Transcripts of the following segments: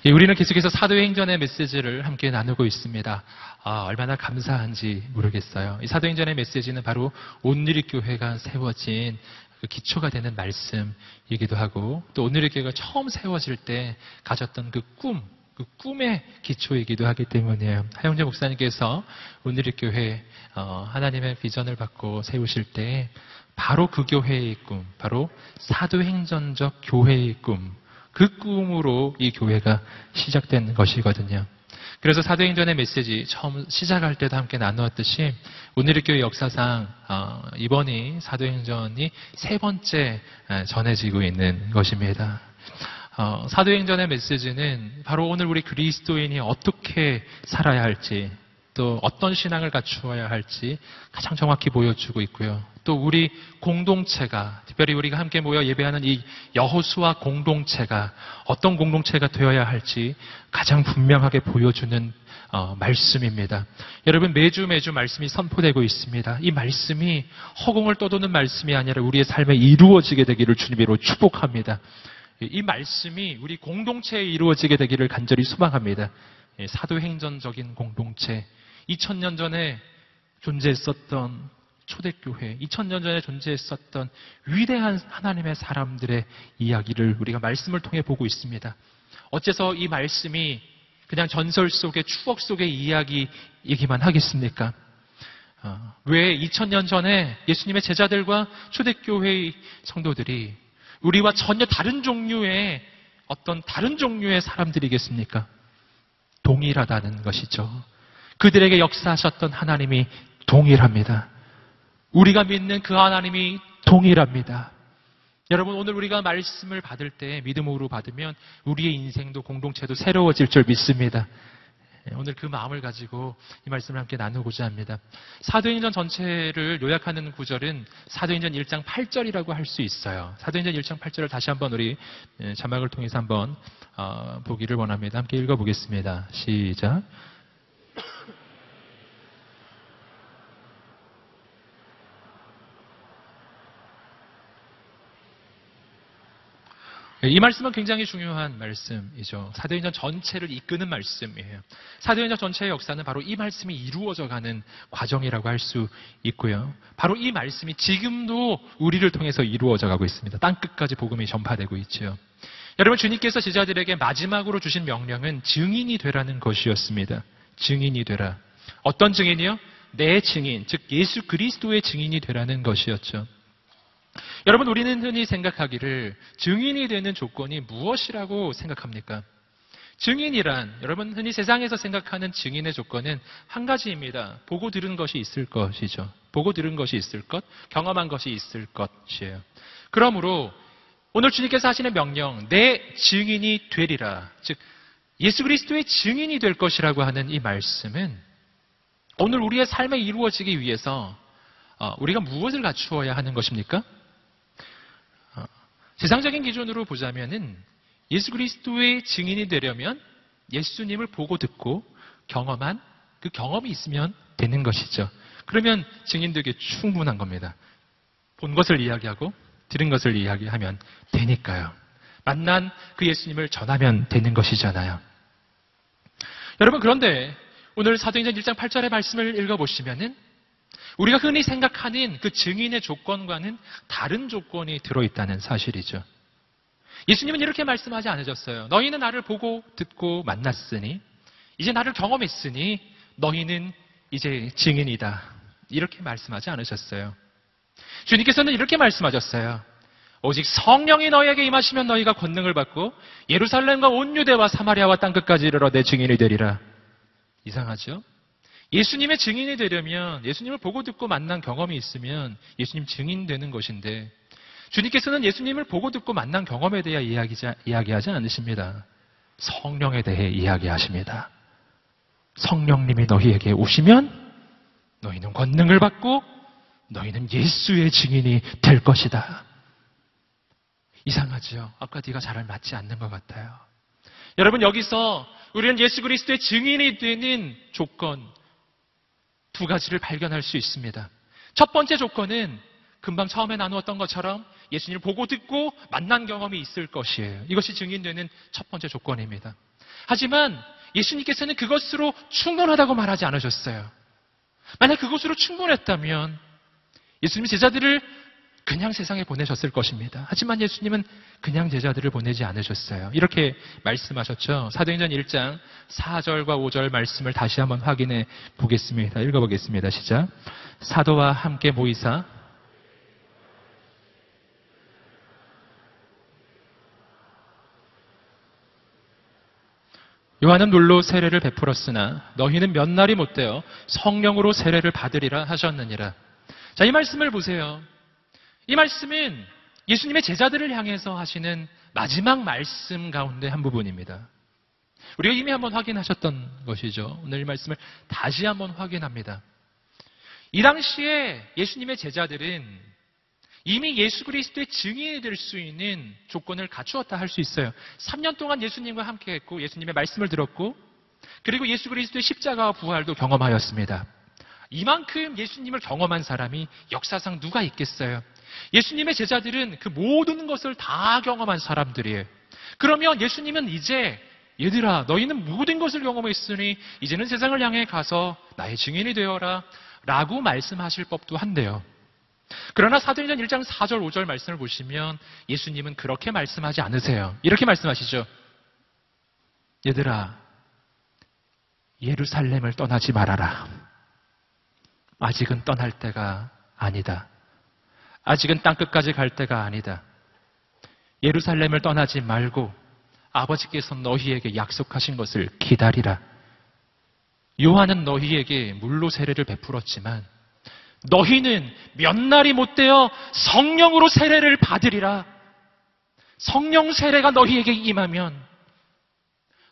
예, 우리는 계속해서 사도행전의 메시지를 함께 나누고 있습니다. 얼마나 감사한지 모르겠어요. 이 사도행전의 메시지는 바로 온누리교회가 세워진 그 기초가 되는 말씀이기도 하고, 또 온누리교회가 처음 세워질 때 가졌던 그 꿈의 기초이기도 하기 때문이에요. 하영재 목사님께서 온누리교회 하나님의 비전을 받고 세우실 때 바로 그 교회의 꿈, 바로 사도행전적 교회의 꿈, 그 꿈으로 이 교회가 시작된 것이거든요. 그래서 사도행전의 메시지 처음 시작할 때도 함께 나누었듯이 온누리교회 역사상 이번이 사도행전이 세 번째 전해지고 있는 것입니다. 사도행전의 메시지는 바로 오늘 우리 그리스도인이 어떻게 살아야 할지, 또 어떤 신앙을 갖추어야 할지 가장 정확히 보여주고 있고요. 또 우리 공동체가, 특별히 우리가 함께 모여 예배하는 이 여호수아 공동체가 어떤 공동체가 되어야 할지 가장 분명하게 보여주는 말씀입니다. 여러분, 매주 말씀이 선포되고 있습니다. 이 말씀이 허공을 떠도는 말씀이 아니라 우리의 삶에 이루어지게 되기를 주님으로 축복합니다. 이 말씀이 우리 공동체에 이루어지게 되기를 간절히 소망합니다. 사도행전적인 공동체, 2000년 전에 존재했었던 초대교회, 2000년 전에 존재했었던 위대한 하나님의 사람들의 이야기를 우리가 말씀을 통해 보고 있습니다. 어째서 이 말씀이 그냥 전설 속의 추억 속의 이야기이기만 하겠습니까? 왜 2000년 전에 예수님의 제자들과 초대교회의 성도들이 우리와 전혀 다른 종류의 사람들이겠습니까? 동일하다는 것이죠. 그들에게 역사하셨던 하나님이 동일합니다. 우리가 믿는 그 하나님이 동일합니다. 여러분, 오늘 우리가 말씀을 받을 때 믿음으로 받으면 우리의 인생도 공동체도 새로워질 줄 믿습니다. 오늘 그 마음을 가지고 이 말씀을 함께 나누고자 합니다. 사도행전 전체를 요약하는 구절은 사도행전 1장 8절이라고 할 수 있어요. 사도행전 1장 8절을 다시 한번 우리 자막을 통해서 한번 보기를 원합니다. 함께 읽어보겠습니다. 시작. 이 말씀은 굉장히 중요한 말씀이죠. 사도행전 전체를 이끄는 말씀이에요. 사도행전 전체의 역사는 바로 이 말씀이 이루어져가는 과정이라고 할 수 있고요. 바로 이 말씀이 지금도 우리를 통해서 이루어져가고 있습니다. 땅끝까지 복음이 전파되고 있죠. 여러분, 주님께서 제자들에게 마지막으로 주신 명령은 증인이 되라는 것이었습니다. 증인이 되라. 어떤 증인이요? 내 증인, 즉 예수 그리스도의 증인이 되라는 것이었죠. 여러분, 우리는 흔히 생각하기를 증인이 되는 조건이 무엇이라고 생각합니까? 증인이란, 여러분 흔히 세상에서 생각하는 증인의 조건은 한 가지입니다. 보고 들은 것이 있을 것이죠. 보고 들은 것이 있을 것, 경험한 것이 있을 것이에요. 그러므로 오늘 주님께서 하시는 명령, 내 증인이 되리라, 즉 예수 그리스도의 증인이 될 것이라고 하는 이 말씀은 오늘 우리의 삶에 이루어지기 위해서 우리가 무엇을 갖추어야 하는 것입니까? 세상적인 기준으로 보자면은 예수 그리스도의 증인이 되려면 예수님을 보고 듣고 경험한 그 경험이 있으면 되는 것이죠. 그러면 증인되기 충분한 겁니다. 본 것을 이야기하고 들은 것을 이야기하면 되니까요. 만난 그 예수님을 전하면 되는 것이잖아요. 여러분, 그런데 오늘 사도행전 1장 8절의 말씀을 읽어보시면은 우리가 흔히 생각하는 그 증인의 조건과는 다른 조건이 들어있다는 사실이죠. 예수님은 이렇게 말씀하지 않으셨어요. 너희는 나를 보고 듣고 만났으니, 이제 나를 경험했으니 너희는 이제 증인이다. 이렇게 말씀하지 않으셨어요. 주님께서는 이렇게 말씀하셨어요. 오직 성령이 너희에게 임하시면 너희가 권능을 받고 예루살렘과 온 유대와 사마리아와 땅끝까지 이르러 내 증인이 되리라. 이상하죠? 예수님의 증인이 되려면 예수님을 보고 듣고 만난 경험이 있으면 예수님 증인 되는 것인데, 주님께서는 예수님을 보고 듣고 만난 경험에 대해 이야기하지 않으십니다. 성령에 대해 이야기하십니다. 성령님이 너희에게 오시면 너희는 권능을 받고 너희는 예수의 증인이 될 것이다. 이상하죠? 아까 네가 잘 맞지 않는 것 같아요. 여러분, 여기서 우리는 예수 그리스도의 증인이 되는 조건 두 가지를 발견할 수 있습니다. 첫 번째 조건은 금방 처음에 나누었던 것처럼 예수님을 보고 듣고 만난 경험이 있을 것이에요. 이것이 증인되는 첫 번째 조건입니다. 하지만 예수님께서는 그것으로 충분하다고 말하지 않으셨어요. 만약 그것으로 충분했다면 예수님 제자들을 그냥 세상에 보내셨을 것입니다. 하지만 예수님은 그냥 제자들을 보내지 않으셨어요. 이렇게 말씀하셨죠. 사도행전 1장 4절과 5절 말씀을 다시 한번 확인해 보겠습니다. 읽어보겠습니다. 시작. 사도와 함께 모이사 요한은 물로 세례를 베풀었으나 너희는 몇 날이 못되어 성령으로 세례를 받으리라 하셨느니라. 자, 이 말씀을 보세요. 이 말씀은 예수님의 제자들을 향해서 하시는 마지막 말씀 가운데 한 부분입니다. 우리가 이미 한번 확인하셨던 것이죠. 오늘 이 말씀을 다시 한번 확인합니다. 이 당시에 예수님의 제자들은 이미 예수 그리스도의 증인이 될 수 있는 조건을 갖추었다 할 수 있어요. 3년 동안 예수님과 함께 했고 예수님의 말씀을 들었고 그리고 예수 그리스도의 십자가와 부활도 경험하였습니다. 이만큼 예수님을 경험한 사람이 역사상 누가 있겠어요? 예수님의 제자들은 그 모든 것을 다 경험한 사람들이에요. 그러면 예수님은 이제 얘들아 너희는 모든 것을 경험했으니 이제는 세상을 향해 가서 나의 증인이 되어라 라고 말씀하실 법도 한데요. 그러나 사도행전 1장 4절 5절 말씀을 보시면 예수님은 그렇게 말씀하지 않으세요. 이렇게 말씀하시죠. 얘들아 예루살렘을 떠나지 말아라. 아직은 떠날 때가 아니다. 아직은 땅끝까지 갈 때가 아니다. 예루살렘을 떠나지 말고 아버지께서 너희에게 약속하신 것을 기다리라. 요한은 너희에게 물로 세례를 베풀었지만 너희는 몇 날이 못되어 성령으로 세례를 받으리라. 성령 세례가 너희에게 임하면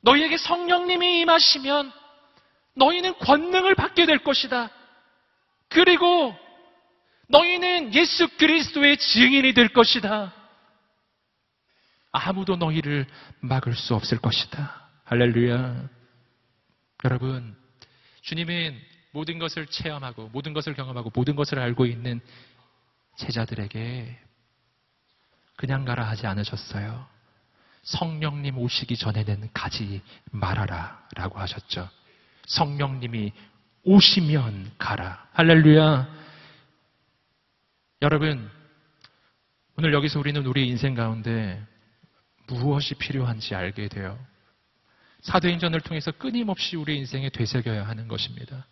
너희에게 성령님이 임하시면 너희는 권능을 받게 될 것이다. 그리고 너희는 예수 그리스도의 증인이 될 것이다. 아무도 너희를 막을 수 없을 것이다. 할렐루야. 여러분, 주님은 모든 것을 체험하고 모든 것을 경험하고 모든 것을 알고 있는 제자들에게 그냥 가라 하지 않으셨어요. 성령님 오시기 전에는 가지 말아라 라고 하셨죠. 성령님이 오시면 가라. 할렐루야. 여러분, 오늘 여기서 우리는 우리 인생 가운데 무엇이 필요한지 알게 돼요. 사도행전을 통해서 끊임없이 우리 인생에 되새겨야 하는 것입니다.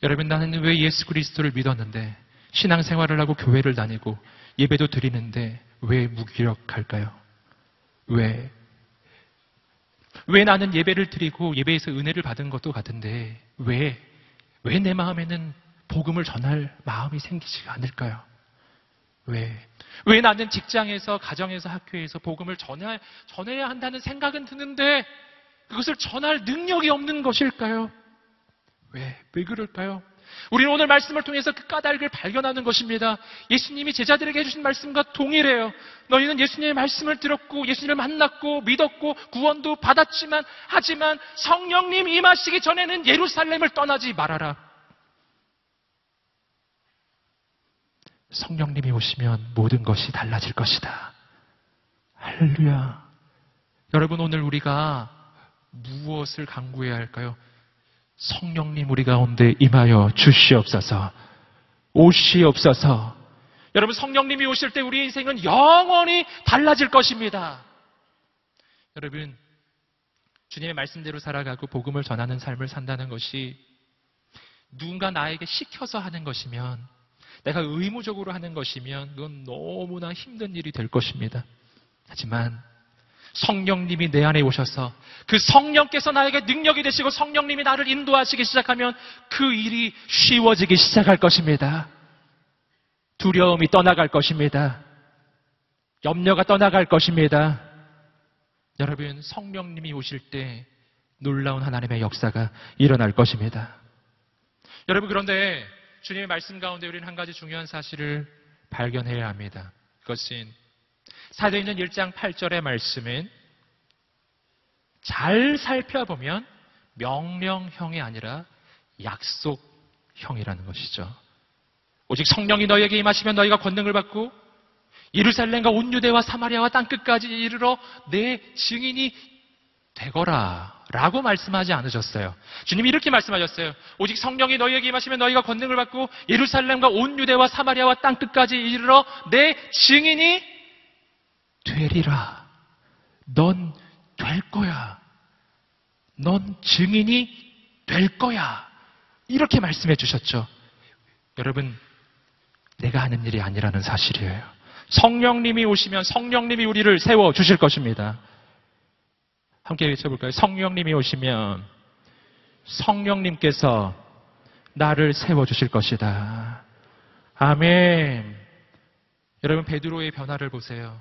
여러분, 나는 왜 예수 그리스도를 믿었는데 신앙생활을 하고 교회를 다니고 예배도 드리는데 왜 무기력할까요? 왜 나는 예배를 드리고 예배에서 은혜를 받은 것도 같은데 왜 내 마음에는 복음을 전할 마음이 생기지가 않을까요? 왜 나는 직장에서, 가정에서, 학교에서 복음을 전해야 한다는 생각은 드는데 그것을 전할 능력이 없는 것일까요? 왜 그럴까요? 우리는 오늘 말씀을 통해서 그 까닭을 발견하는 것입니다. 예수님이 제자들에게 해주신 말씀과 동일해요. 너희는 예수님의 말씀을 들었고 예수님을 만났고 믿었고 구원도 받았지만 하지만 성령님 임하시기 전에는 예루살렘을 떠나지 말아라. 성령님이 오시면 모든 것이 달라질 것이다. 할렐루야. 여러분, 오늘 우리가 무엇을 간구해야 할까요? 성령님 우리 가운데 임하여 주시옵소서. 오시옵소서. 여러분, 성령님이 오실 때 우리 인생은 영원히 달라질 것입니다. 여러분, 주님의 말씀대로 살아가고 복음을 전하는 삶을 산다는 것이 누군가 나에게 시켜서 하는 것이면, 내가 의무적으로 하는 것이면 그건 너무나 힘든 일이 될 것입니다. 하지만 성령님이 내 안에 오셔서 그 성령께서 나에게 능력이 되시고 성령님이 나를 인도하시기 시작하면 그 일이 쉬워지기 시작할 것입니다. 두려움이 떠나갈 것입니다. 염려가 떠나갈 것입니다. 여러분, 성령님이 오실 때 놀라운 하나님의 역사가 일어날 것입니다. 여러분, 그런데 주님의 말씀 가운데 우리는 한 가지 중요한 사실을 발견해야 합니다. 그것은 사도행전 1장 8절의 말씀은 잘 살펴보면 명령형이 아니라 약속형이라는 것이죠. 오직 성령이 너희에게 임하시면 너희가 권능을 받고 예루살렘과 온 유대와 사마리아와 땅끝까지 이르러 내 증인이 되거라 라고 말씀하지 않으셨어요. 주님이 이렇게 말씀하셨어요. 오직 성령이 너희에게 임하시면 너희가 권능을 받고 예루살렘과 온 유대와 사마리아와 땅끝까지 이르러 내 증인이 되리라. 넌 될 거야. 넌 증인이 될 거야. 이렇게 말씀해 주셨죠. 여러분, 내가 하는 일이 아니라는 사실이에요. 성령님이 오시면 성령님이 우리를 세워 주실 것입니다. 함께 외쳐볼까요? 성령님이 오시면 성령님께서 나를 세워 주실 것이다. 아멘. 여러분, 베드로의 변화를 보세요.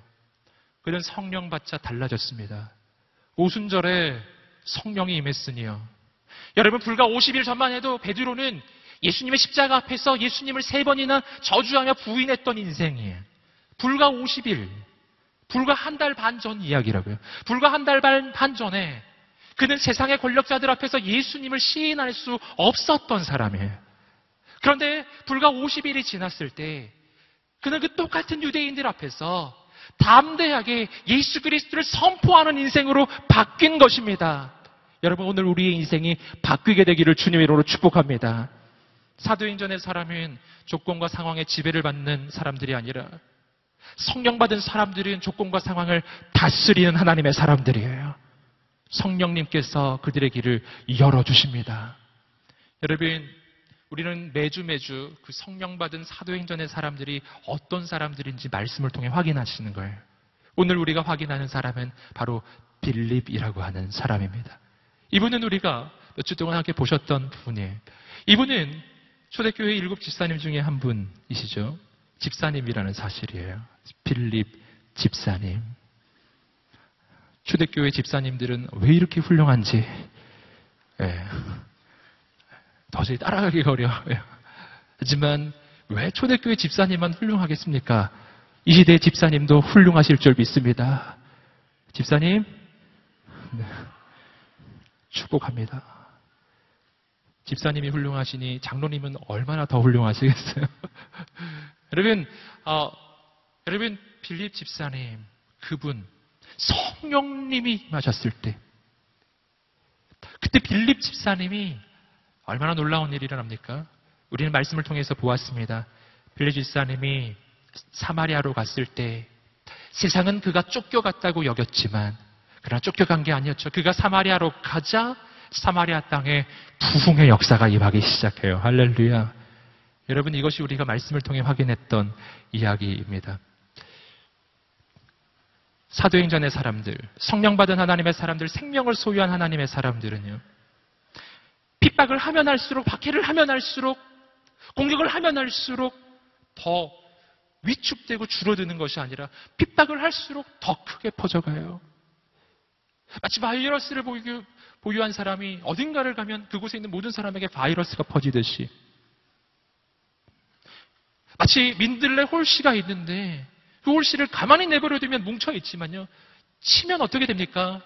그는 성령 받자 달라졌습니다. 오순절에 성령이 임했으니요. 여러분, 불과 50일 전만 해도 베드로는 예수님의 십자가 앞에서 예수님을 3번이나 저주하며 부인했던 인생이에요. 불과 50일, 불과 한 달 반 전 이야기라고요. 불과 한 달 반 전에 그는 세상의 권력자들 앞에서 예수님을 시인할 수 없었던 사람이에요. 그런데 불과 50일이 지났을 때 그는 그 똑같은 유대인들 앞에서 담대하게 예수 그리스도를 선포하는 인생으로 바뀐 것입니다. 여러분, 오늘 우리의 인생이 바뀌게 되기를 주님의 이름으로 축복합니다. 사도행전의 사람은 조건과 상황에 지배를 받는 사람들이 아니라 성령 받은 사람들은 조건과 상황을 다스리는 하나님의 사람들이에요. 성령님께서 그들의 길을 열어주십니다. 여러분, 우리는 매주 그 성령 받은 사도행전의 사람들이 어떤 사람들인지 말씀을 통해 확인하시는 거예요. 오늘 우리가 확인하는 사람은 바로 빌립이라고 하는 사람입니다. 이분은 우리가 몇 주 동안 함께 보셨던 분이에요. 이분은 초대교회 7 집사님 중에 한 분이시죠. 집사님이라는 사실이에요. 빌립 집사님. 초대교회 집사님들은 왜 이렇게 훌륭한지 도저히 따라가기가 어려워요. 하지만 왜 초대교회 집사님만 훌륭하겠습니까? 이 시대의 집사님도 훌륭하실 줄 믿습니다. 집사님, 축복합니다. 집사님이 훌륭하시니 장로님은 얼마나 더 훌륭하시겠어요? 여러분, 빌립 집사님, 그분, 성령님이 임하셨을 때, 그때 빌립 집사님이 얼마나 놀라운 일이 일어납니까? 우리는 말씀을 통해서 보았습니다. 빌립 집사님이 사마리아로 갔을 때 세상은 그가 쫓겨갔다고 여겼지만 그러나 쫓겨간 게 아니었죠. 그가 사마리아로 가자 사마리아 땅에 부흥의 역사가 임하기 시작해요. 할렐루야. 여러분, 이것이 우리가 말씀을 통해 확인했던 이야기입니다. 사도행전의 사람들, 성령받은 하나님의 사람들, 생명을 소유한 하나님의 사람들은요, 핍박을 하면 할수록, 박해를 하면 할수록, 공격을 하면 할수록 더 위축되고 줄어드는 것이 아니라 핍박을 할수록 더 크게 퍼져가요. 마치 바이러스를 보유한 사람이 어딘가를 가면 그곳에 있는 모든 사람에게 바이러스가 퍼지듯이, 마치 민들레 홀씨가 있는데 그 홀씨를 가만히 내버려두면 뭉쳐있지만요, 치면 어떻게 됩니까?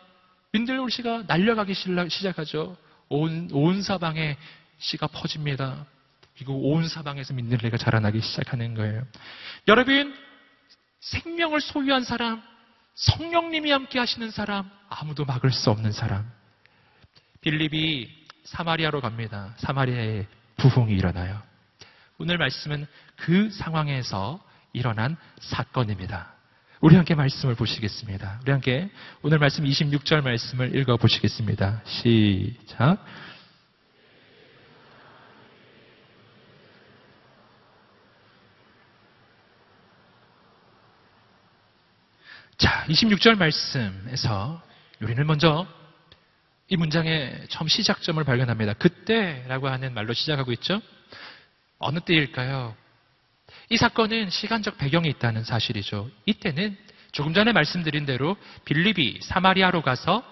민들레 홀씨가 날려가기 시작하죠. 온 사방에 씨가 퍼집니다. 그리고 온 사방에서 민들레가 자라나기 시작하는 거예요. 여러분, 생명을 소유한 사람, 성령님이 함께 하시는 사람, 아무도 막을 수 없는 사람. 빌립이 사마리아로 갑니다. 사마리아에 부흥이 일어나요. 오늘 말씀은 그 상황에서 일어난 사건입니다. 우리 함께 말씀을 보시겠습니다. 우리 함께 오늘 말씀 26절 말씀을 읽어보시겠습니다. 시작. 자, 26절 말씀에서 우리는 먼저 이 문장의 처음 시작점을 발견합니다. 그때라고 하는 말로 시작하고 있죠. 어느 때일까요? 이 사건은 시간적 배경이 있다는 사실이죠. 이때는 조금 전에 말씀드린 대로 빌립이 사마리아로 가서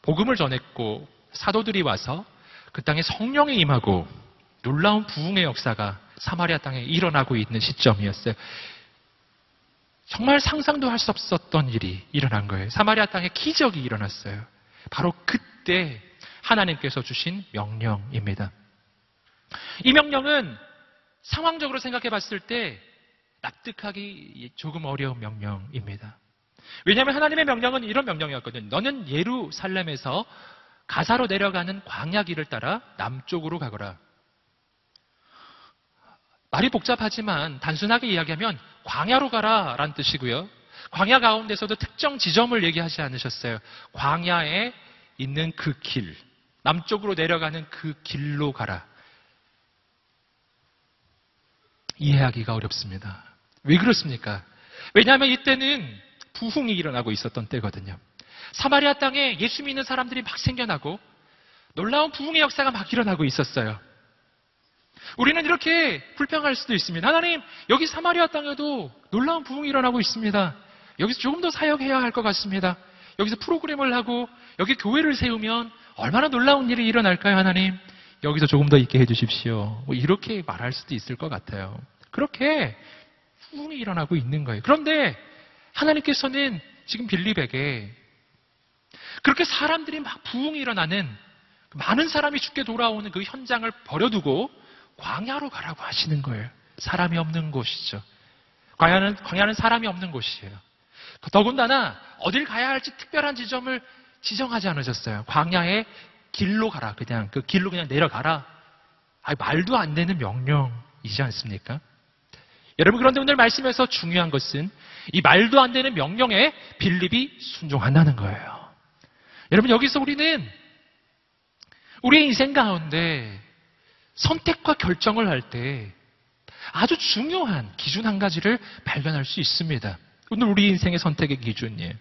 복음을 전했고 사도들이 와서 그 땅에 성령이 임하고 놀라운 부흥의 역사가 사마리아 땅에 일어나고 있는 시점이었어요. 정말 상상도 할 수 없었던 일이 일어난 거예요. 사마리아 땅에 기적이 일어났어요. 바로 그때 하나님께서 주신 명령입니다. 이 명령은 상황적으로 생각해 봤을 때 납득하기 조금 어려운 명령입니다. 왜냐하면 하나님의 명령은 이런 명령이었거든요. 너는 예루살렘에서 가사로 내려가는 광야 길을 따라 남쪽으로 가거라. 말이 복잡하지만 단순하게 이야기하면 광야로 가라라는 뜻이고요. 광야 가운데서도 특정 지점을 얘기하지 않으셨어요. 광야에 있는 그 길, 남쪽으로 내려가는 그 길로 가라. 이해하기가 어렵습니다. 왜 그렇습니까? 왜냐하면 이때는 부흥이 일어나고 있었던 때거든요. 사마리아 땅에 예수 믿는 사람들이 막 생겨나고 놀라운 부흥의 역사가 막 일어나고 있었어요. 우리는 이렇게 불평할 수도 있습니다. 하나님, 여기 사마리아 땅에도 놀라운 부흥이 일어나고 있습니다. 여기서 조금 더 사역해야 할 것 같습니다. 여기서 프로그램을 하고 여기 교회를 세우면 얼마나 놀라운 일이 일어날까요, 하나님? 여기서 조금 더 있게 해주십시오. 뭐 이렇게 말할 수도 있을 것 같아요. 그렇게 부흥이 일어나고 있는 거예요. 그런데 하나님께서는 지금 빌립에게 그렇게 사람들이 막 부흥이 일어나는 많은 사람이 죽게 돌아오는 그 현장을 버려두고 광야로 가라고 하시는 거예요. 사람이 없는 곳이죠. 광야는 사람이 없는 곳이에요. 더군다나 어딜 가야 할지 특별한 지점을 지정하지 않으셨어요. 광야의 길로 가라. 그냥 그 길로 그냥 내려가라. 말도 안 되는 명령이지 않습니까? 여러분, 그런데 오늘 말씀에서 중요한 것은 이 말도 안 되는 명령에 빌립이 순종한다는 거예요. 여러분, 여기서 우리는 우리의 인생 가운데 선택과 결정을 할 때 아주 중요한 기준 한 가지를 발견할 수 있습니다. 오늘 우리 인생의 선택의 기준이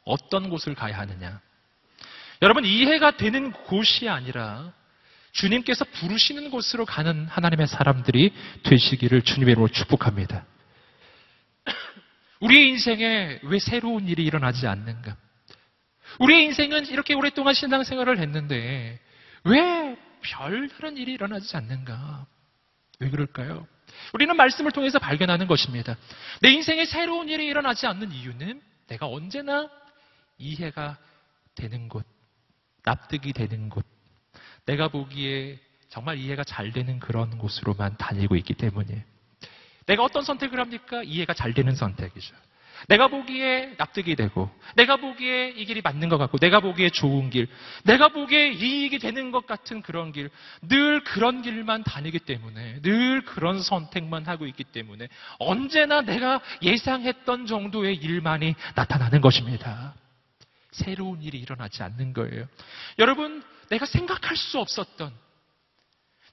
어떤 곳을 가야 하느냐. 여러분, 이해가 되는 곳이 아니라 주님께서 부르시는 곳으로 가는 하나님의 사람들이 되시기를 주님의 이름으로 축복합니다. 우리의 인생에 왜 새로운 일이 일어나지 않는가? 우리의 인생은 이렇게 오랫동안 신앙생활을 했는데 왜 별다른 일이 일어나지 않는가? 왜 그럴까요? 우리는 말씀을 통해서 발견하는 것입니다. 내 인생에 새로운 일이 일어나지 않는 이유는 내가 언제나 이해가 되는 곳, 납득이 되는 곳, 내가 보기에 정말 이해가 잘 되는 그런 곳으로만 다니고 있기 때문이에요. 내가 어떤 선택을 합니까? 이해가 잘 되는 선택이죠. 내가 보기에 납득이 되고, 내가 보기에 이 길이 맞는 것 같고, 내가 보기에 좋은 길, 내가 보기에 이익이 되는 것 같은 그런 길, 늘 그런 길만 다니기 때문에, 늘 그런 선택만 하고 있기 때문에 언제나 내가 예상했던 정도의 일만이 나타나는 것입니다. 새로운 일이 일어나지 않는 거예요. 여러분, 내가 생각할 수 없었던,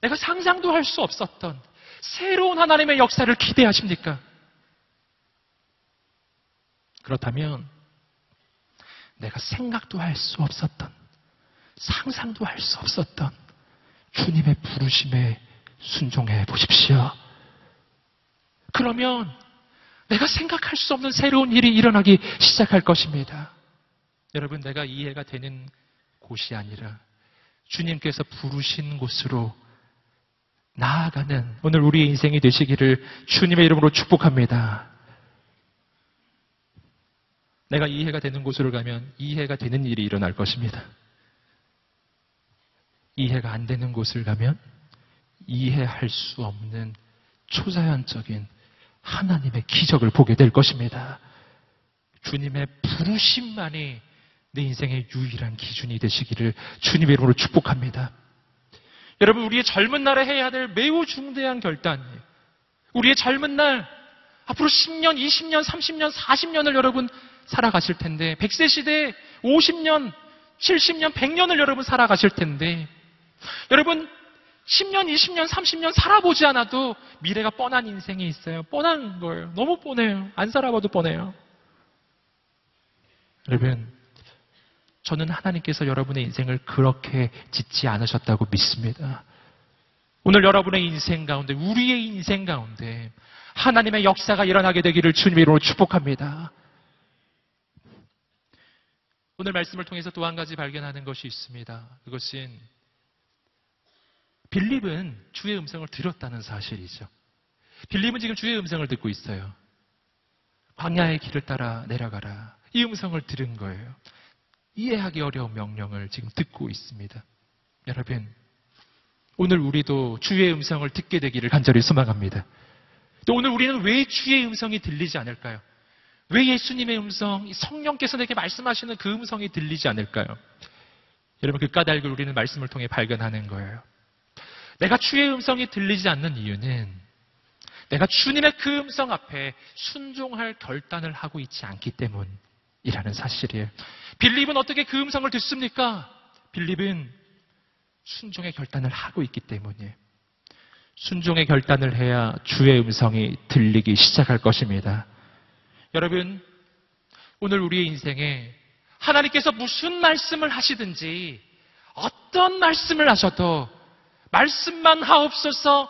내가 상상도 할 수 없었던 새로운 하나님의 역사를 기대하십니까? 그렇다면 내가 생각도 할 수 없었던, 상상도 할 수 없었던 주님의 부르심에 순종해 보십시오. 그러면 내가 생각할 수 없는 새로운 일이 일어나기 시작할 것입니다. 여러분, 내가 이해가 되는 곳이 아니라 주님께서 부르신 곳으로 나아가는 오늘 우리의 인생이 되시기를 주님의 이름으로 축복합니다. 내가 이해가 되는 곳으로 가면 이해가 되는 일이 일어날 것입니다. 이해가 안 되는 곳을 가면 이해할 수 없는 초자연적인 하나님의 기적을 보게 될 것입니다. 주님의 부르심만이 내 인생의 유일한 기준이 되시기를 주님의 이름으로 축복합니다. 여러분, 우리의 젊은 날에 해야 될 매우 중대한 결단이에요. 우리의 젊은 날, 앞으로 10년, 20년, 30년, 40년을 여러분 살아가실 텐데, 100세 시대에 50년, 70년, 100년을 여러분 살아가실 텐데, 여러분 10년, 20년, 30년 살아보지 않아도 미래가 뻔한 인생이 있어요. 뻔한 거예요. 너무 뻔해요. 안 살아봐도 뻔해요. 여러분, 저는 하나님께서 여러분의 인생을 그렇게 짓지 않으셨다고 믿습니다. 오늘 여러분의 인생 가운데, 우리의 인생 가운데 하나님의 역사가 일어나게 되기를 주님의 이름으로 축복합니다. 오늘 말씀을 통해서 또 한 가지 발견하는 것이 있습니다. 그것은 빌립은 주의 음성을 들었다는 사실이죠. 빌립은 지금 주의 음성을 듣고 있어요. 광야의 길을 따라 내려가라. 이 음성을 들은 거예요. 이해하기 어려운 명령을 지금 듣고 있습니다. 여러분, 오늘 우리도 주의 음성을 듣게 되기를 간절히 소망합니다. 또 오늘 우리는 왜 주의 음성이 들리지 않을까요? 왜 예수님의 음성, 성령께서 내게 말씀하시는 그 음성이 들리지 않을까요? 여러분, 그 까닭을 우리는 말씀을 통해 발견하는 거예요. 내가 주의 음성이 들리지 않는 이유는 내가 주님의 그 음성 앞에 순종할 결단을 하고 있지 않기 때문이라는 사실이에요. 빌립은 어떻게 그 음성을 듣습니까? 빌립은 순종의 결단을 하고 있기 때문이에요. 순종의 결단을 해야 주의 음성이 들리기 시작할 것입니다. 여러분, 오늘 우리의 인생에 하나님께서 무슨 말씀을 하시든지 어떤 말씀을 하셔도 말씀만 하옵소서,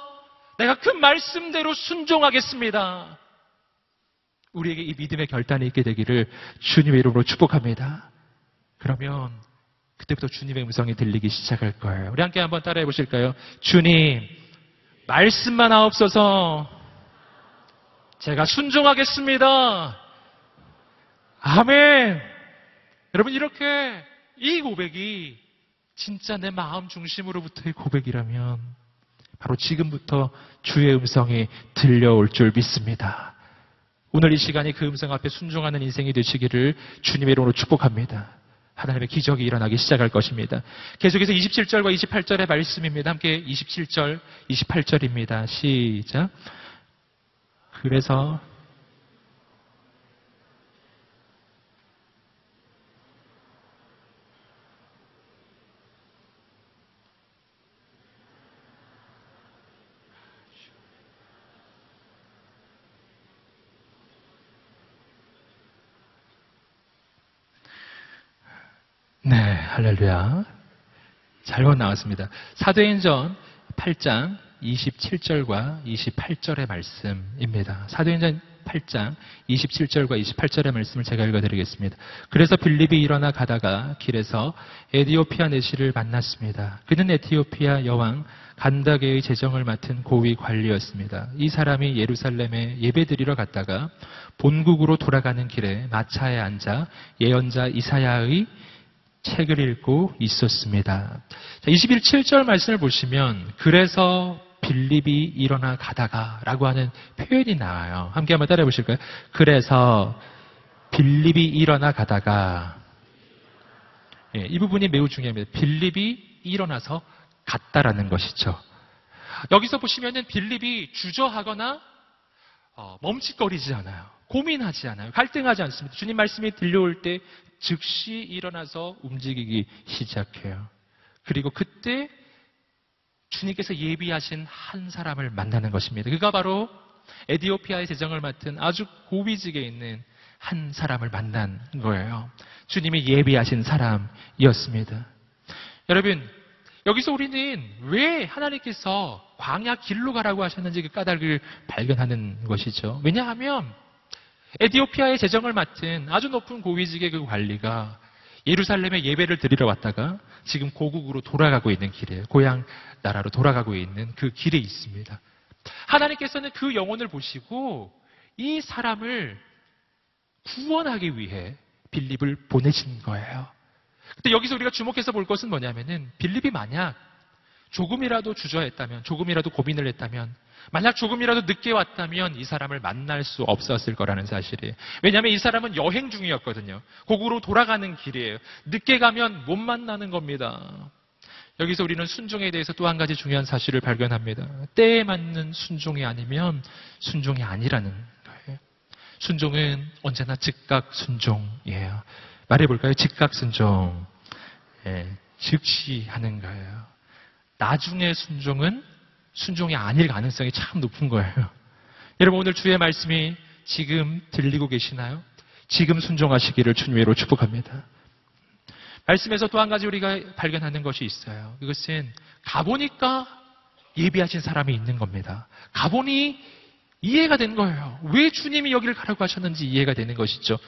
내가 그 말씀대로 순종하겠습니다. 우리에게 이 믿음의 결단이 있게 되기를 주님의 이름으로 축복합니다. 그러면 그때부터 주님의 음성이 들리기 시작할 거예요. 우리 함께 한번 따라해 보실까요? 주님, 말씀만 하옵소서, 제가 순종하겠습니다. 아멘. 여러분, 이렇게 이 고백이 진짜 내 마음 중심으로부터의 고백이라면 바로 지금부터 주의 음성이 들려올 줄 믿습니다. 오늘 이 시간이 그 음성 앞에 순종하는 인생이 되시기를 주님의 이름으로 축복합니다. 하나님의 기적이 일어나기 시작할 것입니다. 계속해서 27절과 28절의 말씀입니다. 함께 27절, 28절입니다. 시작. 그래서 네, 할렐루야. 잘못 나왔습니다. 사도행전 8장 27절과 28절의 말씀입니다. 사도행전 8장 27절과 28절의 말씀을 제가 읽어드리겠습니다. 그래서 빌립이 일어나 가다가 길에서 에티오피아 내시를 만났습니다. 그는 에티오피아 여왕 간다게의 재정을 맡은 고위 관리였습니다. 이 사람이 예루살렘에 예배드리러 갔다가 본국으로 돌아가는 길에 마차에 앉아 예언자 이사야의 책을 읽고 있었습니다. 27절 말씀을 보시면 그래서 빌립이 일어나 가다가 라고 하는 표현이 나와요. 함께 한번 따라해 보실까요? 그래서 빌립이 일어나 가다가, 이 부분이 매우 중요합니다. 빌립이 일어나서 갔다라는 것이죠. 여기서 보시면은 빌립이 주저하거나 멈칫거리지 않아요. 고민하지 않아요. 갈등하지 않습니다. 주님 말씀이 들려올 때 즉시 일어나서 움직이기 시작해요. 그리고 그때 주님께서 예비하신 한 사람을 만나는 것입니다. 그가 바로 에티오피아의 재정을 맡은 아주 고위직에 있는 한 사람을 만난 거예요. 주님이 예비하신 사람이었습니다. 여러분, 여기서 우리는 왜 하나님께서 광야 길로 가라고 하셨는지 그 까닭을 발견하는 것이죠. 왜냐하면 에티오피아의 재정을 맡은 아주 높은 고위직의 그 관리가 예루살렘에 예배를 드리러 왔다가 지금 고국으로 돌아가고 있는 길이에요. 고향 나라로 돌아가고 있는 그 길에 있습니다. 하나님께서는 그 영혼을 보시고 이 사람을 구원하기 위해 빌립을 보내신 거예요. 근데 여기서 우리가 주목해서 볼 것은 뭐냐면은 빌립이 만약 조금이라도 주저했다면, 조금이라도 고민을 했다면, 만약 조금이라도 늦게 왔다면 이 사람을 만날 수 없었을 거라는 사실이에요. 왜냐하면 이 사람은 여행 중이었거든요. 고국으로 돌아가는 길이에요. 늦게 가면 못 만나는 겁니다. 여기서 우리는 순종에 대해서 또 한 가지 중요한 사실을 발견합니다. 때에 맞는 순종이 아니면 순종이 아니라는 거예요. 순종은 언제나 즉각 순종이에요. 말해볼까요? 즉각 순종. 즉시 하는 거예요. 나중에 순종은 순종이 아닐 가능성이 참 높은 거예요. 여러분, 오늘 주의 말씀이 지금 들리고 계시나요? 지금 순종하시기를 주님으로 축복합니다. 말씀에서 또 한 가지 우리가 발견하는 것이 있어요. 그것은 가보니까 예비하신 사람이 있는 겁니다. 가보니 이해가 된 거예요. 왜 주님이 여기를 가라고 하셨는지 이해가 되는 것이죠.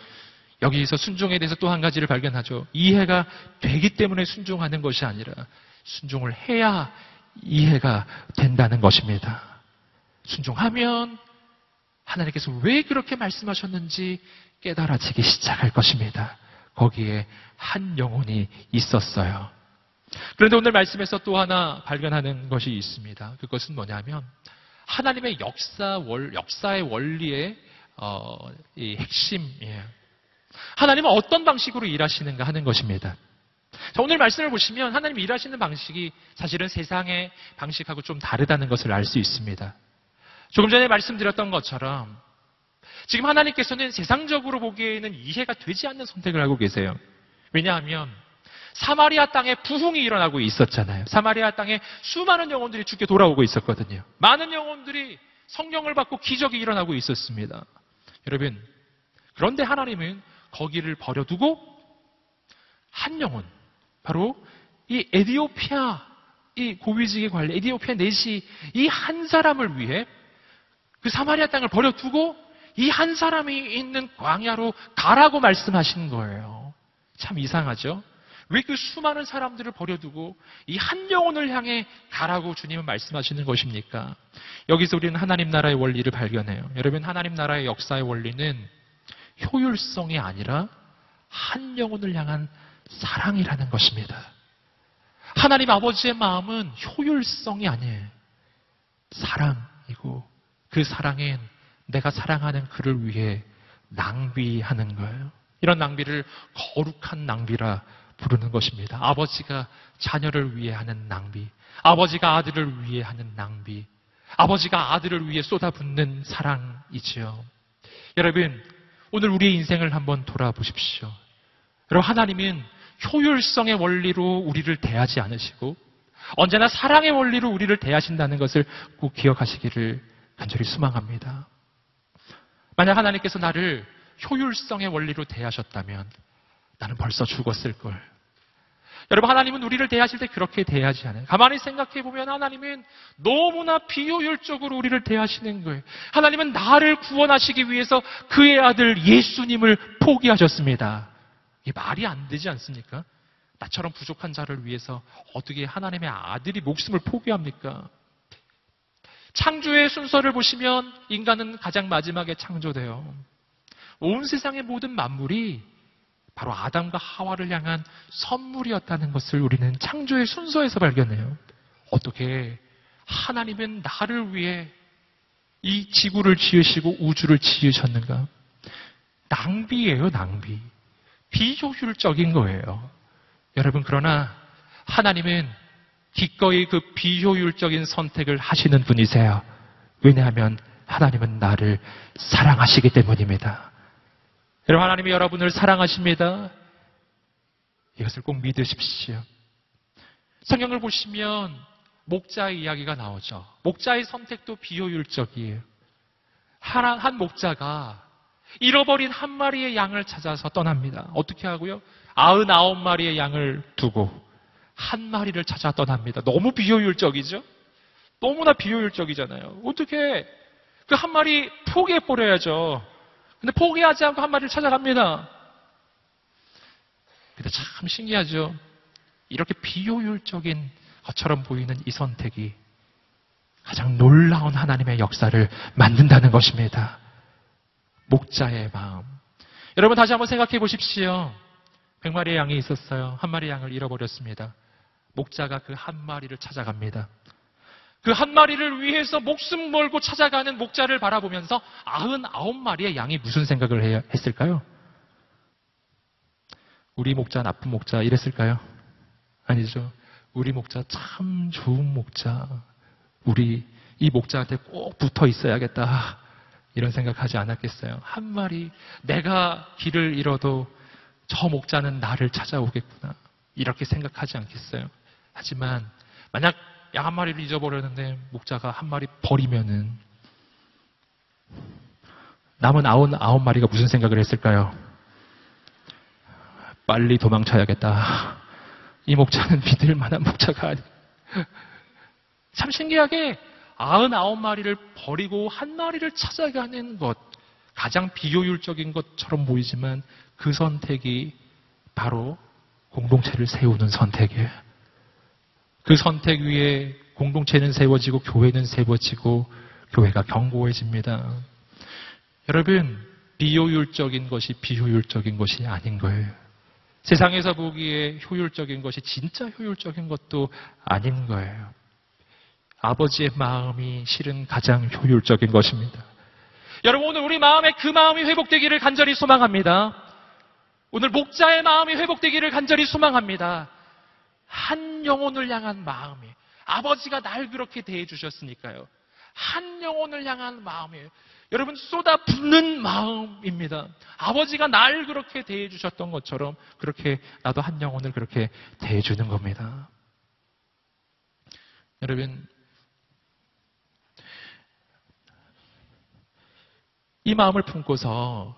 여기서 순종에 대해서 또 한 가지를 발견하죠. 이해가 되기 때문에 순종하는 것이 아니라 순종을 해야 이해가 된다는 것입니다. 순종하면 하나님께서 왜 그렇게 말씀하셨는지 깨달아지기 시작할 것입니다. 거기에 한 영혼이 있었어요. 그런데 오늘 말씀에서 또 하나 발견하는 것이 있습니다. 그것은 뭐냐면 하나님의 역사의 원리에 이 핵심이에요. 하나님은 어떤 방식으로 일하시는가 하는 것입니다. 자, 오늘 말씀을 보시면 하나님 일하시는 방식이 사실은 세상의 방식하고 좀 다르다는 것을 알 수 있습니다. 조금 전에 말씀드렸던 것처럼 지금 하나님께서는 세상적으로 보기에는 이해가 되지 않는 선택을 하고 계세요. 왜냐하면 사마리아 땅에 부흥이 일어나고 있었잖아요. 사마리아 땅에 수많은 영혼들이 주께 돌아오고 있었거든요. 많은 영혼들이 성령을 받고 기적이 일어나고 있었습니다. 여러분, 그런데 하나님은 거기를 버려두고 한 영혼, 바로 이 에디오피아, 이 고위직의 관리, 에디오피아 내시 이 한 사람을 위해 그 사마리아 땅을 버려두고 이 한 사람이 있는 광야로 가라고 말씀하신 거예요. 참 이상하죠? 왜 그 수많은 사람들을 버려두고 이 한 영혼을 향해 가라고 주님은 말씀하시는 것입니까? 여기서 우리는 하나님 나라의 원리를 발견해요. 여러분, 하나님 나라의 역사의 원리는 효율성이 아니라 한 영혼을 향한 사랑이라는 것입니다. 하나님 아버지의 마음은 효율성이 아니에요. 사랑이고 그 사랑은 내가 사랑하는 그를 위해 낭비하는 거예요. 이런 낭비를 거룩한 낭비라 부르는 것입니다. 아버지가 자녀를 위해 하는 낭비, 아버지가 아들을 위해 하는 낭비, 아버지가 아들을 위해 쏟아붓는 사랑이지요. 여러분, 오늘 우리의 인생을 한번 돌아보십시오. 여러분, 하나님은 효율성의 원리로 우리를 대하지 않으시고 언제나 사랑의 원리로 우리를 대하신다는 것을 꼭 기억하시기를 간절히 소망합니다. 만약 하나님께서 나를 효율성의 원리로 대하셨다면 나는 벌써 죽었을 걸. 여러분, 하나님은 우리를 대하실 때 그렇게 대하지 않아요. 가만히 생각해 보면 하나님은 너무나 비효율적으로 우리를 대하시는 거예요. 하나님은 나를 구원하시기 위해서 그의 아들 예수님을 포기하셨습니다. 이게 말이 안 되지 않습니까? 나처럼 부족한 자를 위해서 어떻게 하나님의 아들이 목숨을 포기합니까? 창조의 순서를 보시면 인간은 가장 마지막에 창조돼요. 온 세상의 모든 만물이 바로 아담과 하와를 향한 선물이었다는 것을 우리는 창조의 순서에서 발견해요. 어떻게 하나님은 나를 위해 이 지구를 지으시고 우주를 지으셨는가? 낭비예요, 낭비. 비효율적인 거예요. 여러분, 그러나 하나님은 기꺼이 그 비효율적인 선택을 하시는 분이세요. 왜냐하면 하나님은 나를 사랑하시기 때문입니다. 여러분, 하나님이 여러분을 사랑하십니다. 이것을 꼭 믿으십시오. 성경을 보시면 목자의 이야기가 나오죠. 목자의 선택도 비효율적이에요. 한 목자가 잃어버린 한 마리의 양을 찾아서 떠납니다. 어떻게 하고요? 99마리의 양을 두고 한 마리를 찾아 떠납니다. 너무 비효율적이죠? 너무나 비효율적이잖아요. 어떻게 그 한 마리 포기해버려야죠. 근데 포기하지 않고 한 마리를 찾아갑니다. 근데 참 신기하죠? 이렇게 비효율적인 것처럼 보이는 이 선택이 가장 놀라운 하나님의 역사를 만든다는 것입니다. 목자의 마음. 여러분, 다시 한번 생각해 보십시오. 100마리의 양이 있었어요. 한 마리 양을 잃어버렸습니다. 목자가 그 한 마리를 찾아갑니다. 그 한 마리를 위해서 목숨 걸고 찾아가는 목자를 바라보면서 99마리의 양이 무슨 생각을 했을까요? 우리 목자 나쁜 목자 이랬을까요? 아니죠. 우리 목자 참 좋은 목자. 우리 이 목자한테 꼭 붙어 있어야겠다. 이런 생각하지 않았겠어요? 한 마리, 내가 길을 잃어도 저 목자는 나를 찾아오겠구나. 이렇게 생각하지 않겠어요? 하지만 만약 양 한 마리를 잊어버렸는데 목자가 한 마리 버리면은 남은 99마리가 무슨 생각을 했을까요? 빨리 도망쳐야겠다. 이 목자는 믿을 만한 목자가 아니야. 참 신기하게 99마리를 버리고 한 마리를 찾아가는 것, 가장 비효율적인 것처럼 보이지만 그 선택이 바로 공동체를 세우는 선택이에요. 그 선택 위에 공동체는 세워지고 교회는 세워지고 교회가 견고해집니다. 여러분, 비효율적인 것이 비효율적인 것이 아닌 거예요. 세상에서 보기에 효율적인 것이 진짜 효율적인 것도 아닌 거예요. 아버지의 마음이 실은 가장 효율적인 것입니다. 여러분, 오늘 우리 마음에 그 마음이 회복되기를 간절히 소망합니다. 오늘 목자의 마음이 회복되기를 간절히 소망합니다. 한 영혼을 향한 마음이, 아버지가 날 그렇게 대해주셨으니까요. 한 영혼을 향한 마음이에요. 여러분, 쏟아붓는 마음입니다. 아버지가 날 그렇게 대해주셨던 것처럼 그렇게 나도 한 영혼을 그렇게 대해주는 겁니다. 여러분, 이 마음을 품고서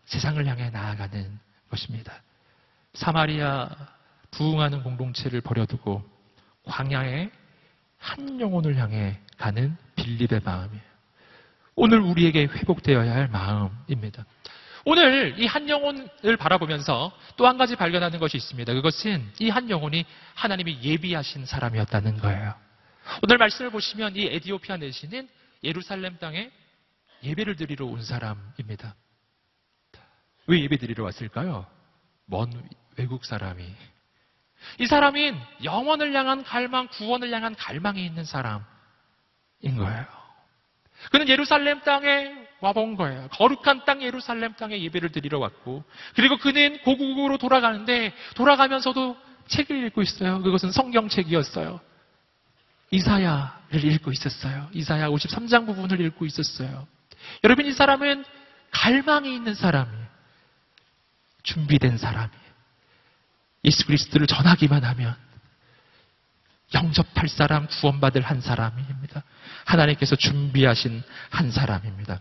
세상을 향해 나아가는 것입니다. 사마리아 부흥하는 공동체를 버려두고 광야에 한 영혼을 향해 가는 빌립의 마음이에요. 오늘 우리에게 회복되어야 할 마음입니다. 오늘 이 한 영혼을 바라보면서 또 한 가지 발견하는 것이 있습니다. 그것은 이 한 영혼이 하나님이 예비하신 사람이었다는 거예요. 오늘 말씀을 보시면 이 에디오피아 내시는 예루살렘 땅에 예배를 드리러 온 사람입니다. 왜 예배 드리러 왔을까요? 먼 외국 사람이. 이 사람은 영원을 향한 갈망, 구원을 향한 갈망이 있는 사람인 거예요. 그는 예루살렘 땅에 와본 거예요. 거룩한 땅 예루살렘 땅에 예배를 드리러 왔고, 그리고 그는 고국으로 돌아가는데 돌아가면서도 책을 읽고 있어요. 그것은 성경책이었어요. 이사야를 읽고 있었어요. 이사야 53장 부분을 읽고 있었어요. 여러분, 이 사람은 갈망이 있는 사람이에요. 준비된 사람이에요. 예수 그리스도를 전하기만 하면 영접할 사람, 구원받을 한 사람입니다. 하나님께서 준비하신 한 사람입니다.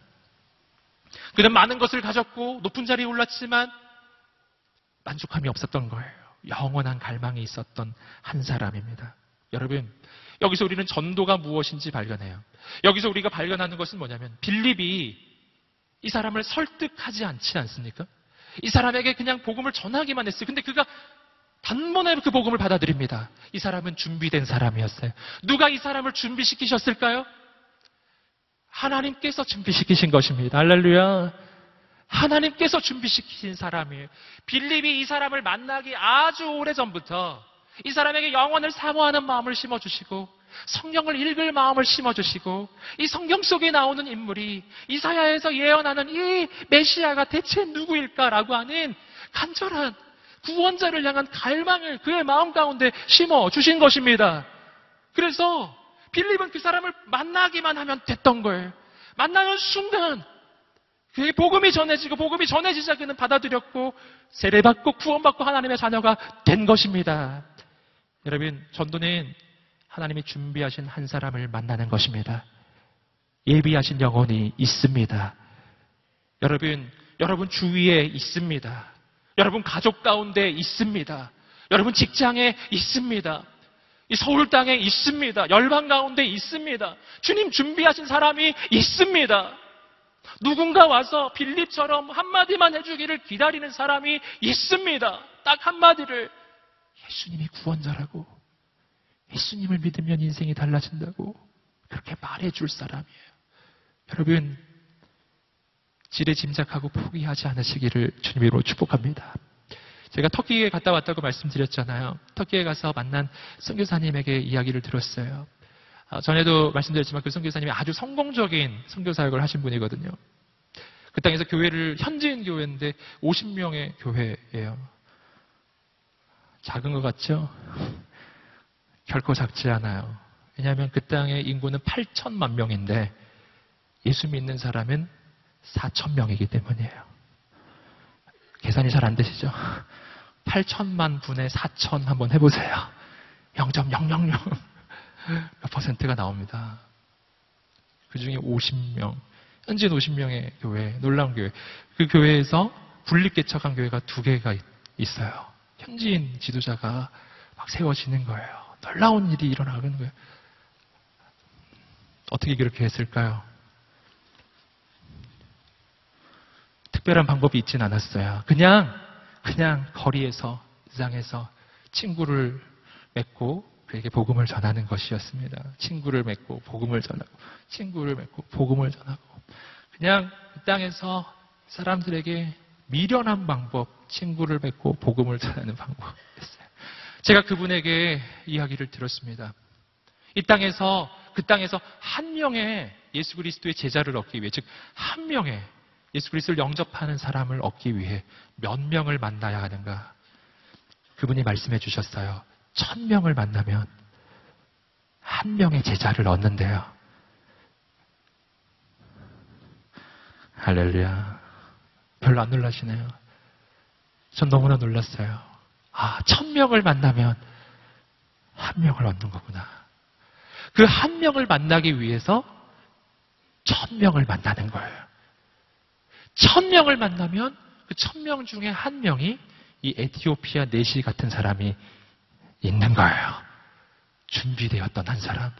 그는 많은 것을 가졌고 높은 자리에 올랐지만 만족함이 없었던 거예요. 영원한 갈망이 있었던 한 사람입니다. 여러분, 여기서 우리는 전도가 무엇인지 발견해요. 여기서 우리가 발견하는 것은 뭐냐면 빌립이 이 사람을 설득하지 않지 않습니까? 이 사람에게 그냥 복음을 전하기만 했어요. 근데 그가 단번에 그 복음을 받아들입니다. 이 사람은 준비된 사람이었어요. 누가 이 사람을 준비시키셨을까요? 하나님께서 준비시키신 것입니다. 할렐루야. 하나님께서 준비시키신 사람이에요. 빌립이 이 사람을 만나기 아주 오래전부터 이 사람에게 영원을 사모하는 마음을 심어주시고 성경을 읽을 마음을 심어주시고 이 성경 속에 나오는 인물이 이사야에서 예언하는 이 메시아가 대체 누구일까라고 하는 간절한 구원자를 향한 갈망을 그의 마음 가운데 심어주신 것입니다. 그래서 빌립은 그 사람을 만나기만 하면 됐던 거예요. 만나는 순간 그의 복음이 전해지고 복음이 전해지자 그는 받아들였고 세례받고 구원받고 하나님의 자녀가 된 것입니다. 여러분, 전도는 하나님이 준비하신 한 사람을 만나는 것입니다. 예비하신 영혼이 있습니다. 여러분 주위에 있습니다. 여러분 가족 가운데 있습니다. 여러분 직장에 있습니다. 이 서울 땅에 있습니다. 열방 가운데 있습니다. 주님 준비하신 사람이 있습니다. 누군가 와서 빌립처럼 한마디만 해주기를 기다리는 사람이 있습니다. 딱 한마디를, 예수님이 구원자라고, 예수님을 믿으면 인생이 달라진다고 그렇게 말해줄 사람이에요. 여러분, 지레 짐작하고 포기하지 않으시기를 주님으로 축복합니다. 제가 터키에 갔다 왔다고 말씀드렸잖아요. 터키에 가서 만난 선교사님에게 이야기를 들었어요. 전에도 말씀드렸지만 그 선교사님이 아주 성공적인 선교사역을 하신 분이거든요. 그 땅에서 교회를, 현지인 교회인데 50명의 교회예요. 작은 것 같죠? 결코 작지 않아요. 왜냐하면 그 땅의 인구는 8천만 명인데 예수 믿는 사람은 4천 명이기 때문이에요. 계산이 잘 안 되시죠? 8천만 분의 4천 한번 해보세요. 0.000 몇 퍼센트가 나옵니다. 그 중에 50명, 현지인 50명의 교회, 놀라운 교회. 그 교회에서 분립개척한 교회가 2개가 있어요. 현지인 지도자가 막 세워지는 거예요. 놀라운 일이 일어나는 거예요. 어떻게 그렇게 했을까요? 특별한 방법이 있진 않았어요. 그냥 거리에서, 시장에서 친구를 맺고 그에게 복음을 전하는 것이었습니다. 친구를 맺고 복음을 전하고, 친구를 맺고 복음을 전하고, 그냥 그 땅에서 사람들에게 미련한 방법, 친구를 맺고 복음을 전하는 방법이었어요. 제가 그분에게 이야기를 들었습니다. 이 땅에서 그 땅에서 한 명의 예수 그리스도의 제자를 얻기 위해, 즉 한 명의 예수 그리스도를 영접하는 사람을 얻기 위해 몇 명을 만나야 하는가? 그분이 말씀해 주셨어요. 1000명을 만나면 한 명의 제자를 얻는데요. 할렐루야. 별로 안 놀라시네요. 전 너무나 놀랐어요. 1000명을 만나면 한 명을 얻는 거구나. 그 한 명을 만나기 위해서 1000명을 만나는 거예요. 1000명을 만나면 그 1000명 중에 한 명이 이 에티오피아 내시 같은 사람이 있는 거예요. 준비되었던 한 사람.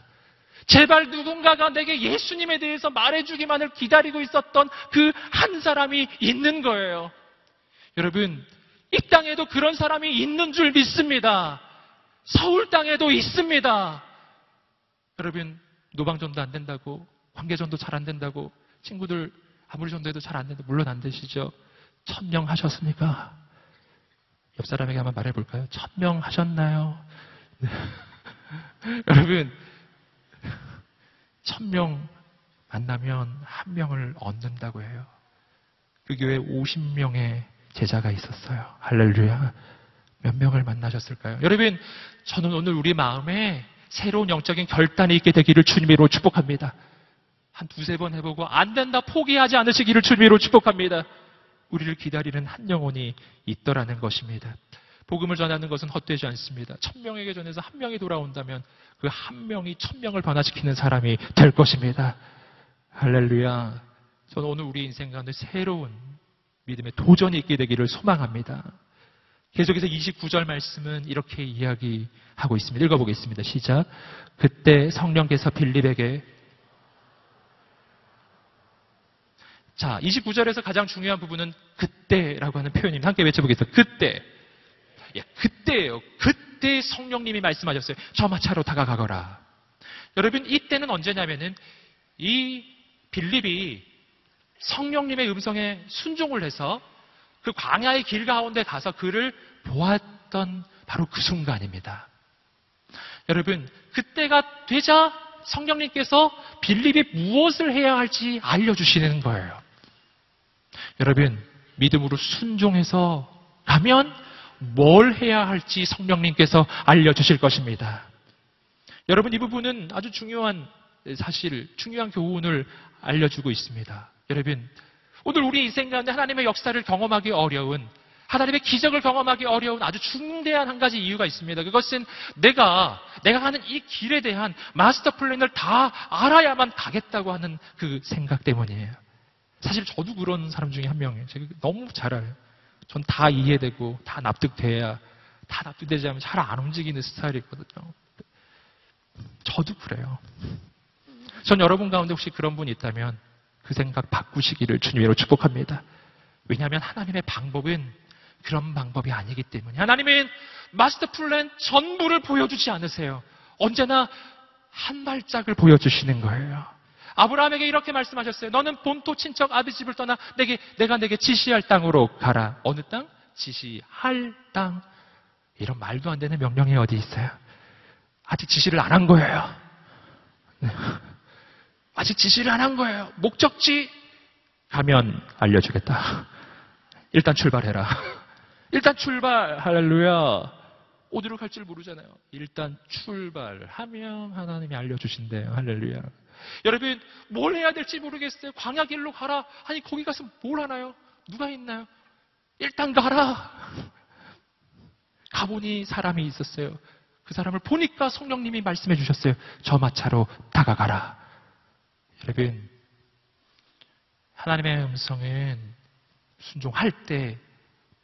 제발 누군가가 내게 예수님에 대해서 말해주기만을 기다리고 있었던 그 한 사람이 있는 거예요. 여러분, 이 땅에도 그런 사람이 있는 줄 믿습니다. 서울 땅에도 있습니다. 여러분, 노방전도 안 된다고, 관계전도 잘 안 된다고, 친구들 아무리 전도해도 잘 안 된다고, 물론 안 되시죠. 1000명 하셨습니까? 옆 사람에게 한번 말해볼까요? 1000명 하셨나요? 네. 여러분, 1000명 만나면 한 명을 얻는다고 해요. 그 교회에 50명의 제자가 있었어요. 할렐루야. 몇 명을 만나셨을까요? 여러분, 저는 오늘 우리 마음에 새로운 영적인 결단이 있게 되기를 주님으로 축복합니다. 한 두세 번 해보고 안 된다 포기하지 않으시기를 주님으로 축복합니다. 우리를 기다리는 한 영혼이 있더라는 것입니다. 복음을 전하는 것은 헛되지 않습니다. 1000명에게 전해서 한 명이 돌아온다면 그 한 명이 1000명을 변화시키는 사람이 될 것입니다. 할렐루야. 저는 오늘 우리 인생 가운데 새로운 믿음의 도전이 있게 되기를 소망합니다. 계속해서 29절 말씀은 이렇게 이야기하고 있습니다. 읽어보겠습니다. 시작. 그때 성령께서 빌립에게, 자, 29절에서 가장 중요한 부분은 그때라고 하는 표현입니다. 함께 외쳐보겠습니다. 그때. 예, 그때예요. 그때 성령님이 말씀하셨어요. 저 마차로 다가가거라. 여러분, 이때는 언제냐면은 이 빌립이 성령님의 음성에 순종을 해서 그 광야의 길 가운데 가서 그를 보았던 바로 그 순간입니다. 여러분, 그때가 되자 성령님께서 빌립이 무엇을 해야 할지 알려주시는 거예요. 여러분, 믿음으로 순종해서 가면 뭘 해야 할지 성령님께서 알려주실 것입니다. 여러분, 이 부분은 아주 중요한 사실, 중요한 교훈을 알려주고 있습니다. 여러분, 오늘 우리 인생 가운데 하나님의 역사를 경험하기 어려운, 하나님의 기적을 경험하기 어려운 아주 중대한 한 가지 이유가 있습니다. 그것은 내가 가는 이 길에 대한 마스터 플랜을 다 알아야만 가겠다고 하는 그 생각 때문이에요. 사실 저도 그런 사람 중에 한 명이에요. 제가 너무 잘 알아요. 전 다 이해되고 다 납득돼야, 다 납득되지 않으면 잘 안 움직이는 스타일이거든요. 저도 그래요. 전 여러분 가운데 혹시 그런 분이 있다면 그 생각 바꾸시기를 주님으로 축복합니다. 왜냐하면 하나님의 방법은 그런 방법이 아니기 때문에. 하나님은 마스터 플랜 전부를 보여주지 않으세요. 언제나 한 발짝을 보여주시는 거예요. 아브라함에게 이렇게 말씀하셨어요. 너는 본토 친척 아비 집을 떠나 내가 내게 지시할 땅으로 가라. 어느 땅? 지시할 땅. 이런 말도 안 되는 명령이 어디 있어요? 아직 지시를 안 한 거예요. 네. 아직 지시를 안 한 거예요. 목적지 가면 알려주겠다. 일단 출발해라. 일단 출발. 할렐루야. 어디로 갈지 모르잖아요. 일단 출발하면 하나님이 알려주신대요. 할렐루야. 여러분, 뭘 해야 될지 모르겠어요. 광야 길로 가라. 아니, 거기 가서 뭘 하나요? 누가 있나요? 일단 가라. 가보니 사람이 있었어요. 그 사람을 보니까 성령님이 말씀해 주셨어요. 저 마차로 다가가라. 여러분, 하나님의 음성은 순종할 때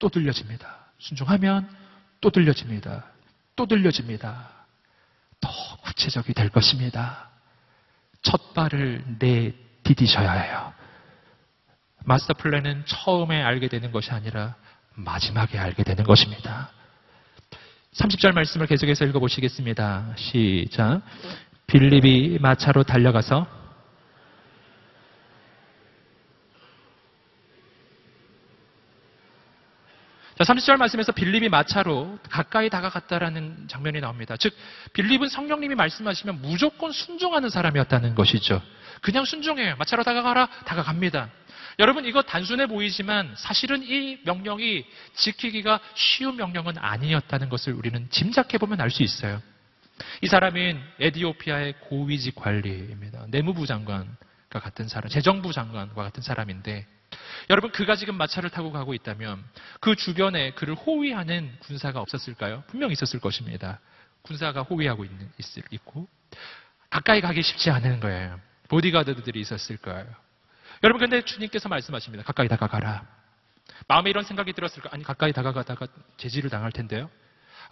또 들려집니다. 순종하면 또 들려집니다. 또 들려집니다. 더 구체적이 될 것입니다. 첫 발을 내디디셔야 해요. 마스터 플랜은 처음에 알게 되는 것이 아니라 마지막에 알게 되는 것입니다. 30절 말씀을 계속해서 읽어보시겠습니다. 시작. 빌립이 마차로 달려가서 자, 30절 말씀에서 빌립이 마차로 가까이 다가갔다라는 장면이 나옵니다. 즉, 빌립은 성령님이 말씀하시면 무조건 순종하는 사람이었다는 것이죠. 그냥 순종해요. 마차로 다가가라, 다가갑니다. 여러분, 이거 단순해 보이지만 사실은 이 명령이 지키기가 쉬운 명령은 아니었다는 것을 우리는 짐작해보면 알 수 있어요. 이 사람은 에티오피아의 고위직 관리입니다. 내무부 장관과 같은 사람, 재정부 장관과 같은 사람인데, 여러분, 그가 지금 마차를 타고 가고 있다면 그 주변에 그를 호위하는 군사가 없었을까요? 분명 있었을 것입니다. 군사가 호위하고 있고 가까이 가기 쉽지 않은 거예요. 보디가드들이 있었을 거예요. 여러분, 근데 주님께서 말씀하십니다. 가까이 다가가라. 마음에 이런 생각이 들었을까? 아니, 가까이 다가가다가 제지를 당할 텐데요.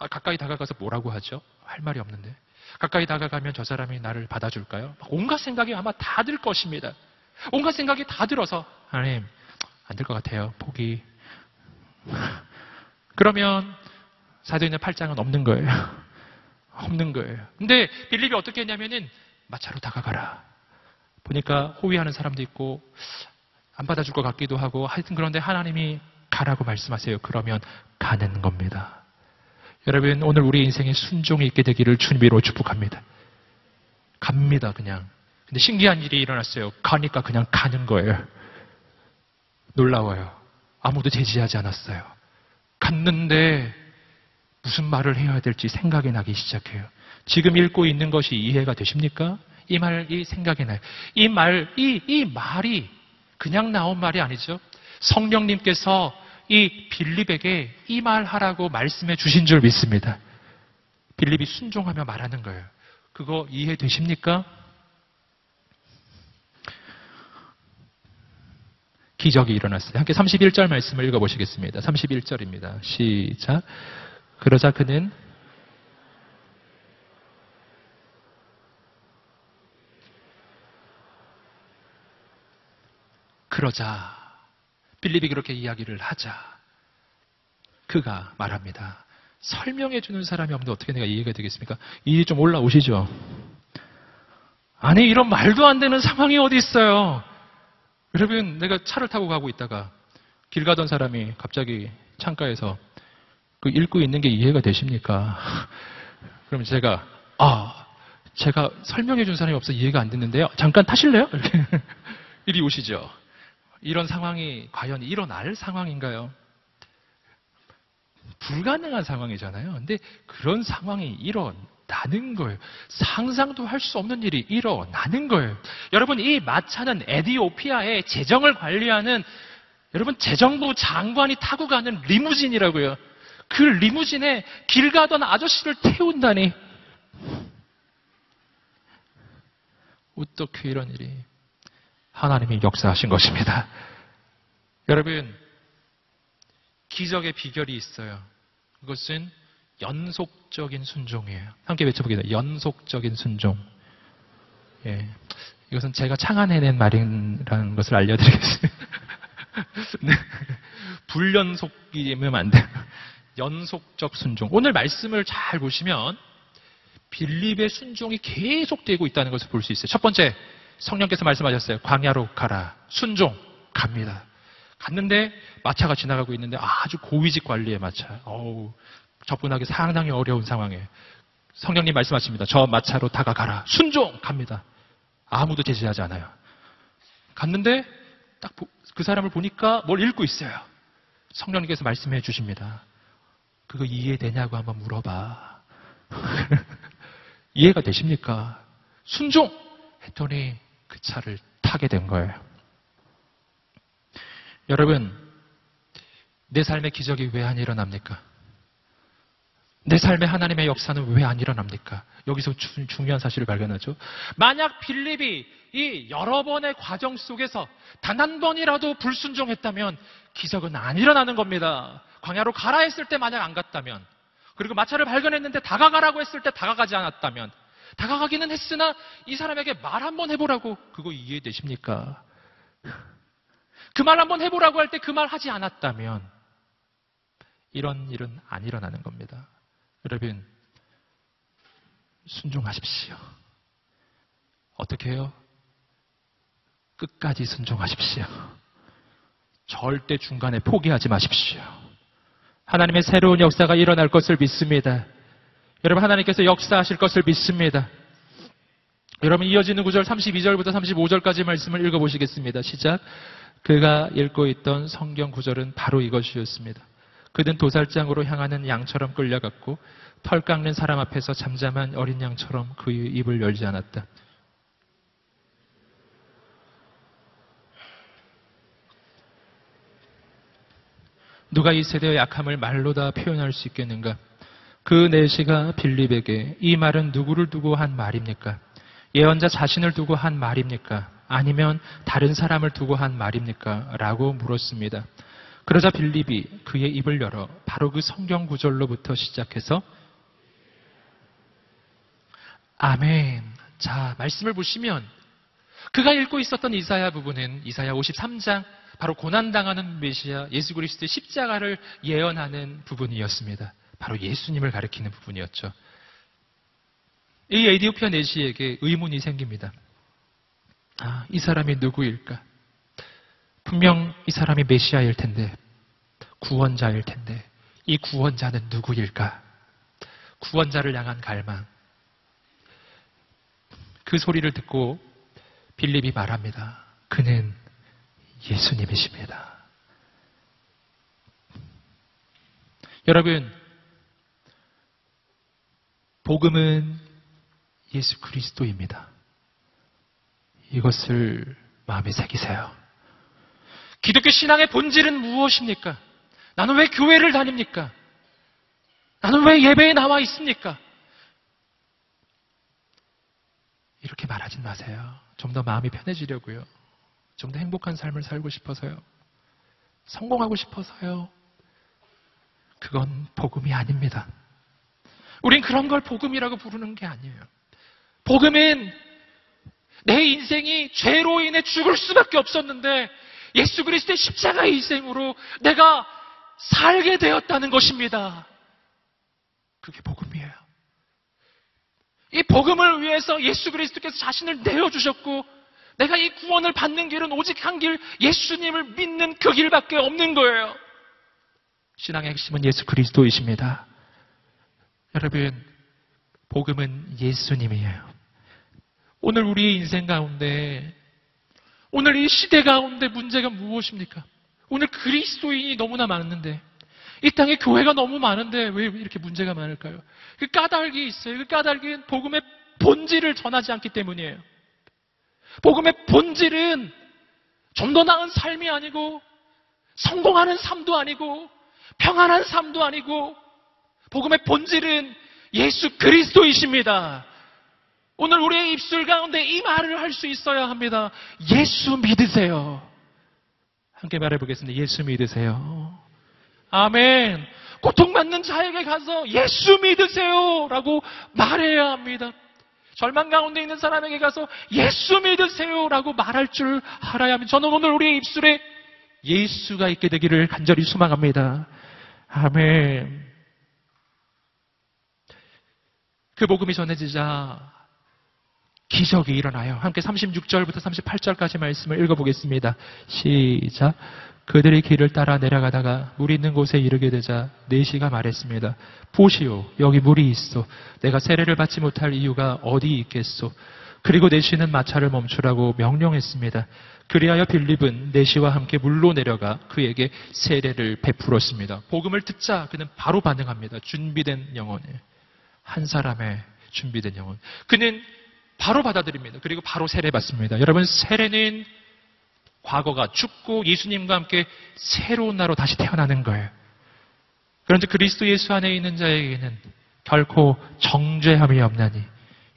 가까이 다가가서 뭐라고 하죠? 할 말이 없는데. 가까이 다가가면 저 사람이 나를 받아줄까요? 온갖 생각이 아마 다 들 것입니다. 온갖 생각이 다 들어서 하나님, 안 될 것 같아요. 포기. 그러면 사도행전 8장은 없는 거예요. 없는 거예요. 근데 빌립이 어떻게 했냐면은 마차로 다가가라. 보니까 호위하는 사람도 있고 안 받아줄 것 같기도 하고 하여튼 그런데 하나님이 가라고 말씀하세요. 그러면 가는 겁니다. 여러분, 오늘 우리 인생에 순종이 있게 되기를 주님으로 축복합니다. 갑니다, 그냥. 근데 신기한 일이 일어났어요. 가니까 그냥 가는 거예요. 놀라워요. 아무도 제지하지 않았어요. 갔는데 무슨 말을 해야 될지 생각이 나기 시작해요. 지금 읽고 있는 것이 이해가 되십니까? 이 생각이 나요. 이 말이 그냥 나온 말이 아니죠. 성령님께서 이 빌립에게 이 말 하라고 말씀해 주신 줄 믿습니다. 빌립이 순종하며 말하는 거예요. 그거 이해되십니까? 기적이 일어났어요. 함께 31절 말씀을 읽어보시겠습니다. 31절입니다. 시작. 그러자 그는 빌립이 그렇게 이야기를 하자 그가 말합니다. 설명해 주는 사람이 없는데 어떻게 내가 이해가 되겠습니까? 일이 좀 올라오시죠? 아니, 이런 말도 안 되는 상황이 어디 있어요? 여러분, 내가 차를 타고 가고 있다가 길 가던 사람이 갑자기 창가에서 그 읽고 있는 게 이해가 되십니까? 그럼 제가 설명해 준 사람이 없어 이해가 안 됐는데요. 잠깐 타실래요? 이렇게 이리 오시죠. 이런 상황이 과연 일어날 상황인가요? 불가능한 상황이잖아요. 근데 그런 상황이 일어나는 거예요. 상상도 할 수 없는 일이 일어나는 거예요. 여러분, 이 마차는 에티오피아의 재정을 관리하는 여러분 재정부 장관이 타고 가는 리무진이라고요. 그 리무진에 길 가던 아저씨를 태운다니. 어떻게 이런 일이 하나님이 역사하신 것입니다. 여러분, 기적의 비결이 있어요. 그것은 연속적인 순종이에요. 함께 외쳐보겠습니다. 연속적인 순종. 예, 이것은 제가 창안해낸 말이라는 것을 알려드리겠습니다. 네. 불연속이면 안 돼요. 연속적 순종. 오늘 말씀을 잘 보시면 빌립의 순종이 계속되고 있다는 것을 볼 수 있어요. 첫 번째, 성령께서 말씀하셨어요. 광야로 가라. 순종. 갑니다. 갔는데 마차가 지나가고 있는데 아주 고위직 관리의 마차. 접근하기 상당히 어려운 상황에 성령님 말씀하십니다. 저 마차로 다가가라. 순종! 갑니다. 아무도 제지하지 않아요. 갔는데 딱 그 사람을 보니까 뭘 읽고 있어요. 성령님께서 말씀해 주십니다. 그거 이해되냐고 한번 물어봐. 이해가 되십니까? 순종! 했더니 그 차를 타게 된 거예요. 여러분, 내 삶의 기적이 왜 안 일어납니까? 내 삶에 하나님의 역사는 왜 안 일어납니까? 여기서 중요한 사실을 발견하죠. 만약 빌립이 이 여러 번의 과정 속에서 단 한 번이라도 불순종했다면 기적은 안 일어나는 겁니다. 광야로 가라 했을 때 만약 안 갔다면, 그리고 마차를 발견했는데 다가가라고 했을 때 다가가지 않았다면, 다가가기는 했으나 이 사람에게 말 한번 해보라고, 그거 이해되십니까? 그 말 한번 해보라고 할 때 그 말 하지 않았다면 이런 일은 안 일어나는 겁니다. 여러분, 순종하십시오. 어떻게 해요? 끝까지 순종하십시오. 절대 중간에 포기하지 마십시오. 하나님의 새로운 역사가 일어날 것을 믿습니다. 여러분, 하나님께서 역사하실 것을 믿습니다. 여러분, 이어지는 구절 32절부터 35절까지 말씀을 읽어보시겠습니다. 시작. 그가 읽고 있던 성경 구절은 바로 이것이었습니다. 그는 도살장으로 향하는 양처럼 끌려갔고 털 깎는 사람 앞에서 잠잠한 어린 양처럼 그의 입을 열지 않았다. 누가 이 세대의 약함을 말로 다 표현할 수 있겠는가? 그 내시가 빌립에게 이 말은 누구를 두고 한 말입니까? 예언자 자신을 두고 한 말입니까? 아니면 다른 사람을 두고 한 말입니까? 라고 물었습니다. 그러자 빌립이 그의 입을 열어 바로 그 성경 구절로부터 시작해서 아멘. 자, 말씀을 보시면 그가 읽고 있었던 이사야 부분은 이사야 53장, 바로 고난당하는 메시아 예수 그리스도의 십자가를 예언하는 부분이었습니다. 바로 예수님을 가리키는 부분이었죠. 이 에디오피아 내시에게 의문이 생깁니다. 이 사람이 누구일까? 분명 이 사람이 메시아일 텐데, 구원자일 텐데, 이 구원자는 누구일까? 구원자를 향한 갈망. 그 소리를 듣고 빌립이 말합니다. 그는 예수님이십니다. 여러분, 복음은 예수 그리스도입니다. 이것을 마음에 새기세요. 기독교 신앙의 본질은 무엇입니까? 나는 왜 교회를 다닙니까? 나는 왜 예배에 나와 있습니까? 이렇게 말하진 마세요. 좀 더 마음이 편해지려고요. 좀 더 행복한 삶을 살고 싶어서요. 성공하고 싶어서요. 그건 복음이 아닙니다. 우린 그런 걸 복음이라고 부르는 게 아니에요. 복음은 내 인생이 죄로 인해 죽을 수밖에 없었는데 예수 그리스도의 십자가의 희생으로 내가 살게 되었다는 것입니다. 그게 복음이에요. 이 복음을 위해서 예수 그리스도께서 자신을 내어주셨고 내가 이 구원을 받는 길은 오직 한 길, 예수님을 믿는 그 길밖에 없는 거예요. 신앙의 핵심은 예수 그리스도이십니다. 여러분, 복음은 예수님이에요. 오늘 우리의 인생 가운데, 오늘 이 시대 가운데 문제가 무엇입니까? 오늘 그리스도인이 너무나 많은데, 이 땅에 교회가 너무 많은데 왜 이렇게 문제가 많을까요? 그 까닭이 있어요. 그 까닭은 복음의 본질을 전하지 않기 때문이에요. 복음의 본질은 좀 더 나은 삶이 아니고 성공하는 삶도 아니고 평안한 삶도 아니고 복음의 본질은 예수 그리스도이십니다. 오늘 우리의 입술 가운데 이 말을 할 수 있어야 합니다. 예수 믿으세요. 함께 말해보겠습니다. 예수 믿으세요. 아멘. 고통받는 자에게 가서 예수 믿으세요 라고 말해야 합니다. 절망 가운데 있는 사람에게 가서 예수 믿으세요 라고 말할 줄 알아야 합니다. 저는 오늘 우리의 입술에 예수가 있게 되기를 간절히 소망합니다. 아멘. 그 복음이 전해지자 기적이 일어나요. 함께 36절부터 38절까지 말씀을 읽어보겠습니다. 시작. 그들이 길을 따라 내려가다가 물이 있는 곳에 이르게 되자 내시가 말했습니다. 보시오, 여기 물이 있어. 내가 세례를 받지 못할 이유가 어디 있겠소? 그리고 내시는 마차를 멈추라고 명령했습니다. 그리하여 빌립은 내시와 함께 물로 내려가 그에게 세례를 베풀었습니다. 복음을 듣자 그는 바로 반응합니다. 준비된 영혼에, 한 사람의 준비된 영혼. 그는 바로 받아들입니다. 그리고 바로 세례 받습니다. 여러분, 세례는 과거가 죽고 예수님과 함께 새로운 나로 다시 태어나는 거예요. 그런데 그리스도 예수 안에 있는 자에게는 결코 정죄함이 없나니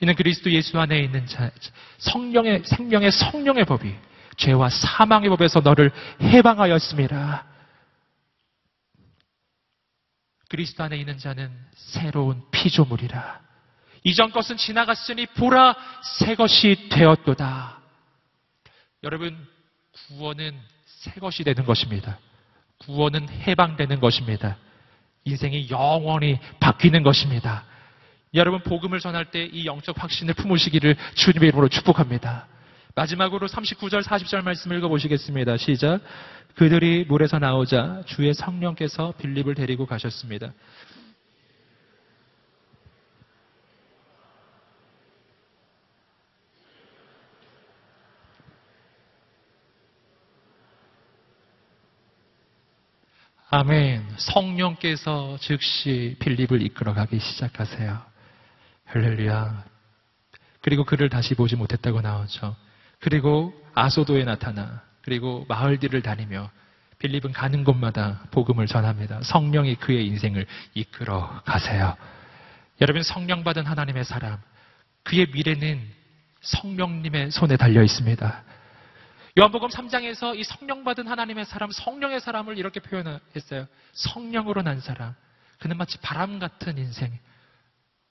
이는 그리스도 예수 안에 있는 자, 성령의 생명의 성령의 법이 죄와 사망의 법에서 너를 해방하였습니다. 그리스도 안에 있는 자는 새로운 피조물이라. 이전 것은 지나갔으니 보라 새 것이 되었도다. 여러분, 구원은 새 것이 되는 것입니다. 구원은 해방되는 것입니다. 인생이 영원히 바뀌는 것입니다. 여러분, 복음을 전할 때 이 영적 확신을 품으시기를 주님의 이름으로 축복합니다. 마지막으로 39절 40절 말씀 읽어보시겠습니다. 시작. 그들이 물에서 나오자 주의 성령께서 빌립을 데리고 가셨습니다. 아멘. 성령께서 즉시 빌립을 이끌어가기 시작하세요. 할렐루야. 그리고 그를 다시 보지 못했다고 나오죠. 그리고 아소도에 나타나 그리고 마을들을 다니며 빌립은 가는 곳마다 복음을 전합니다. 성령이 그의 인생을 이끌어 가세요. 여러분, 성령 받은 하나님의 사람, 그의 미래는 성령님의 손에 달려 있습니다. 요한복음 3장에서 이 성령 받은 하나님의 사람, 성령의 사람을 이렇게 표현했어요. 성령으로 난 사람. 그는 마치 바람 같은 인생.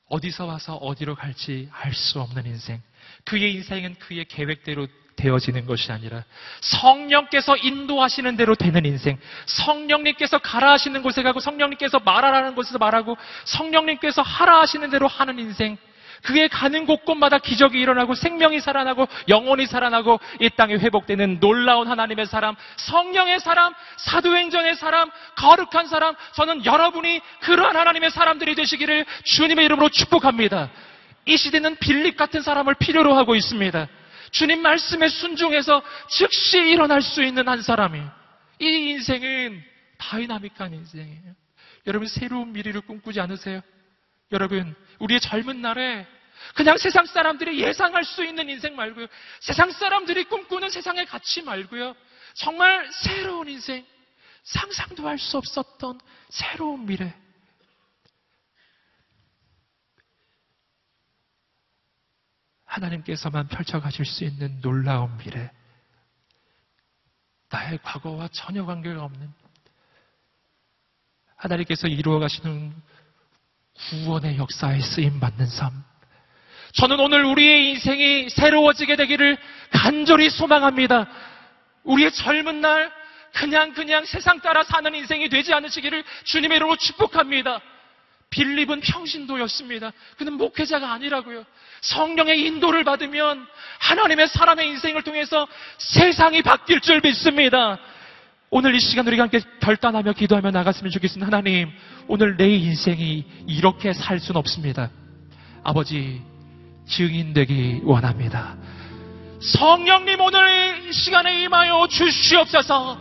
어디서 와서 어디로 갈지 알 수 없는 인생. 그의 인생은 그의 계획대로 되어지는 것이 아니라 성령께서 인도하시는 대로 되는 인생. 성령님께서 가라 하시는 곳에 가고 성령님께서 말하라는 곳에서 말하고 성령님께서 하라 하시는 대로 하는 인생. 그의 가는 곳곳마다 기적이 일어나고 생명이 살아나고 영혼이 살아나고 이 땅에 회복되는 놀라운 하나님의 사람, 성령의 사람, 사도행전의 사람, 거룩한 사람, 저는 여러분이 그러한 하나님의 사람들이 되시기를 주님의 이름으로 축복합니다. 이 시대는 빌립 같은 사람을 필요로 하고 있습니다. 주님 말씀에 순종해서 즉시 일어날 수 있는 한 사람이. 이 인생은 다이나믹한 인생이에요. 여러분, 새로운 미래를 꿈꾸지 않으세요? 여러분, 우리의 젊은 날에 그냥 세상 사람들이 예상할 수 있는 인생 말고요, 세상 사람들이 꿈꾸는 세상의 가치 말고요, 정말 새로운 인생, 상상도 할 수 없었던 새로운 미래. 하나님께서만 펼쳐가실 수 있는 놀라운 미래. 나의 과거와 전혀 관계가 없는 하나님께서 이루어가시는 구원의 역사에 쓰임받는 삶. 저는 오늘 우리의 인생이 새로워지게 되기를 간절히 소망합니다. 우리의 젊은 날 그냥 세상 따라 사는 인생이 되지 않으시기를 주님의 이름으로 축복합니다. 빌립은 평신도였습니다. 그는 목회자가 아니라고요. 성령의 인도를 받으면 하나님의 사람의 인생을 통해서 세상이 바뀔 줄 믿습니다. 오늘 이 시간 우리가 함께 결단하며 기도하며 나갔으면 좋겠습니다. 하나님, 오늘 내 인생이 이렇게 살 수는 없습니다. 아버지, 증인되기 원합니다. 성령님, 오늘 이 시간에 임하여 주시옵소서.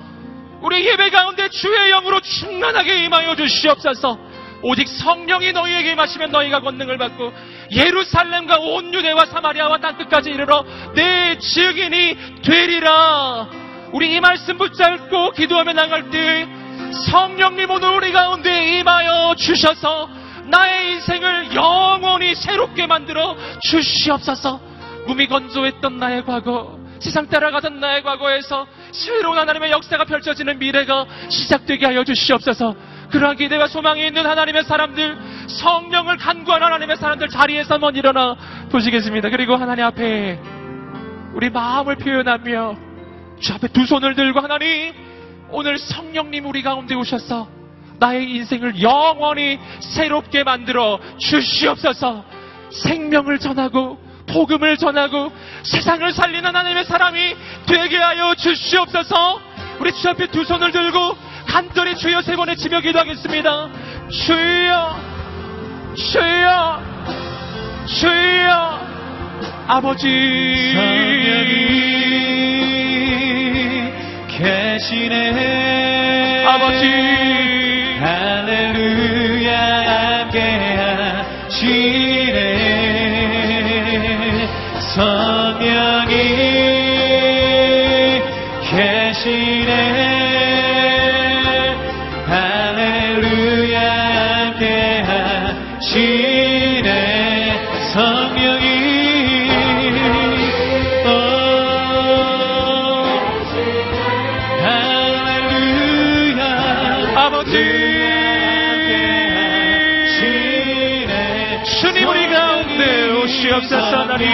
우리 예배 가운데 주의 영으로 충만하게 임하여 주시옵소서. 오직 성령이 너희에게 임하시면 너희가 권능을 받고 예루살렘과 온 유대와 사마리아와 땅끝까지 이르러 내 증인이 되리라. 우리 이 말씀 붙잡고 기도하며 나갈 때 성령님, 오늘 우리 가운데 임하여 주셔서 나의 인생을 영원히 새롭게 만들어 주시옵소서. 몸이 건조했던 나의 과거, 세상 따라가던 나의 과거에서 새로운 하나님의 역사가 펼쳐지는 미래가 시작되게 하여 주시옵소서. 그러한 기대와 소망이 있는 하나님의 사람들, 성령을 간구하는 하나님의 사람들 자리에서 한번 일어나 보시겠습니다. 그리고 하나님 앞에 우리 마음을 표현하며 주 앞에 두 손을 들고, 하나님, 오늘 성령님 우리 가운데 오셔서 나의 인생을 영원히 새롭게 만들어 주시옵소서. 생명을 전하고 복음을 전하고 세상을 살리는 하나님의 사람이 되게 하여 주시옵소서. 우리 주 앞에 두 손을 들고 간절히 주여 세 번의 지며 기도하겠습니다. 주여, 주여, 주여. 아버지, 성령이 계시네. 아버지, 할렐루야, 함께 하시네. 성령이 계시네. 주옵소서. 하나님,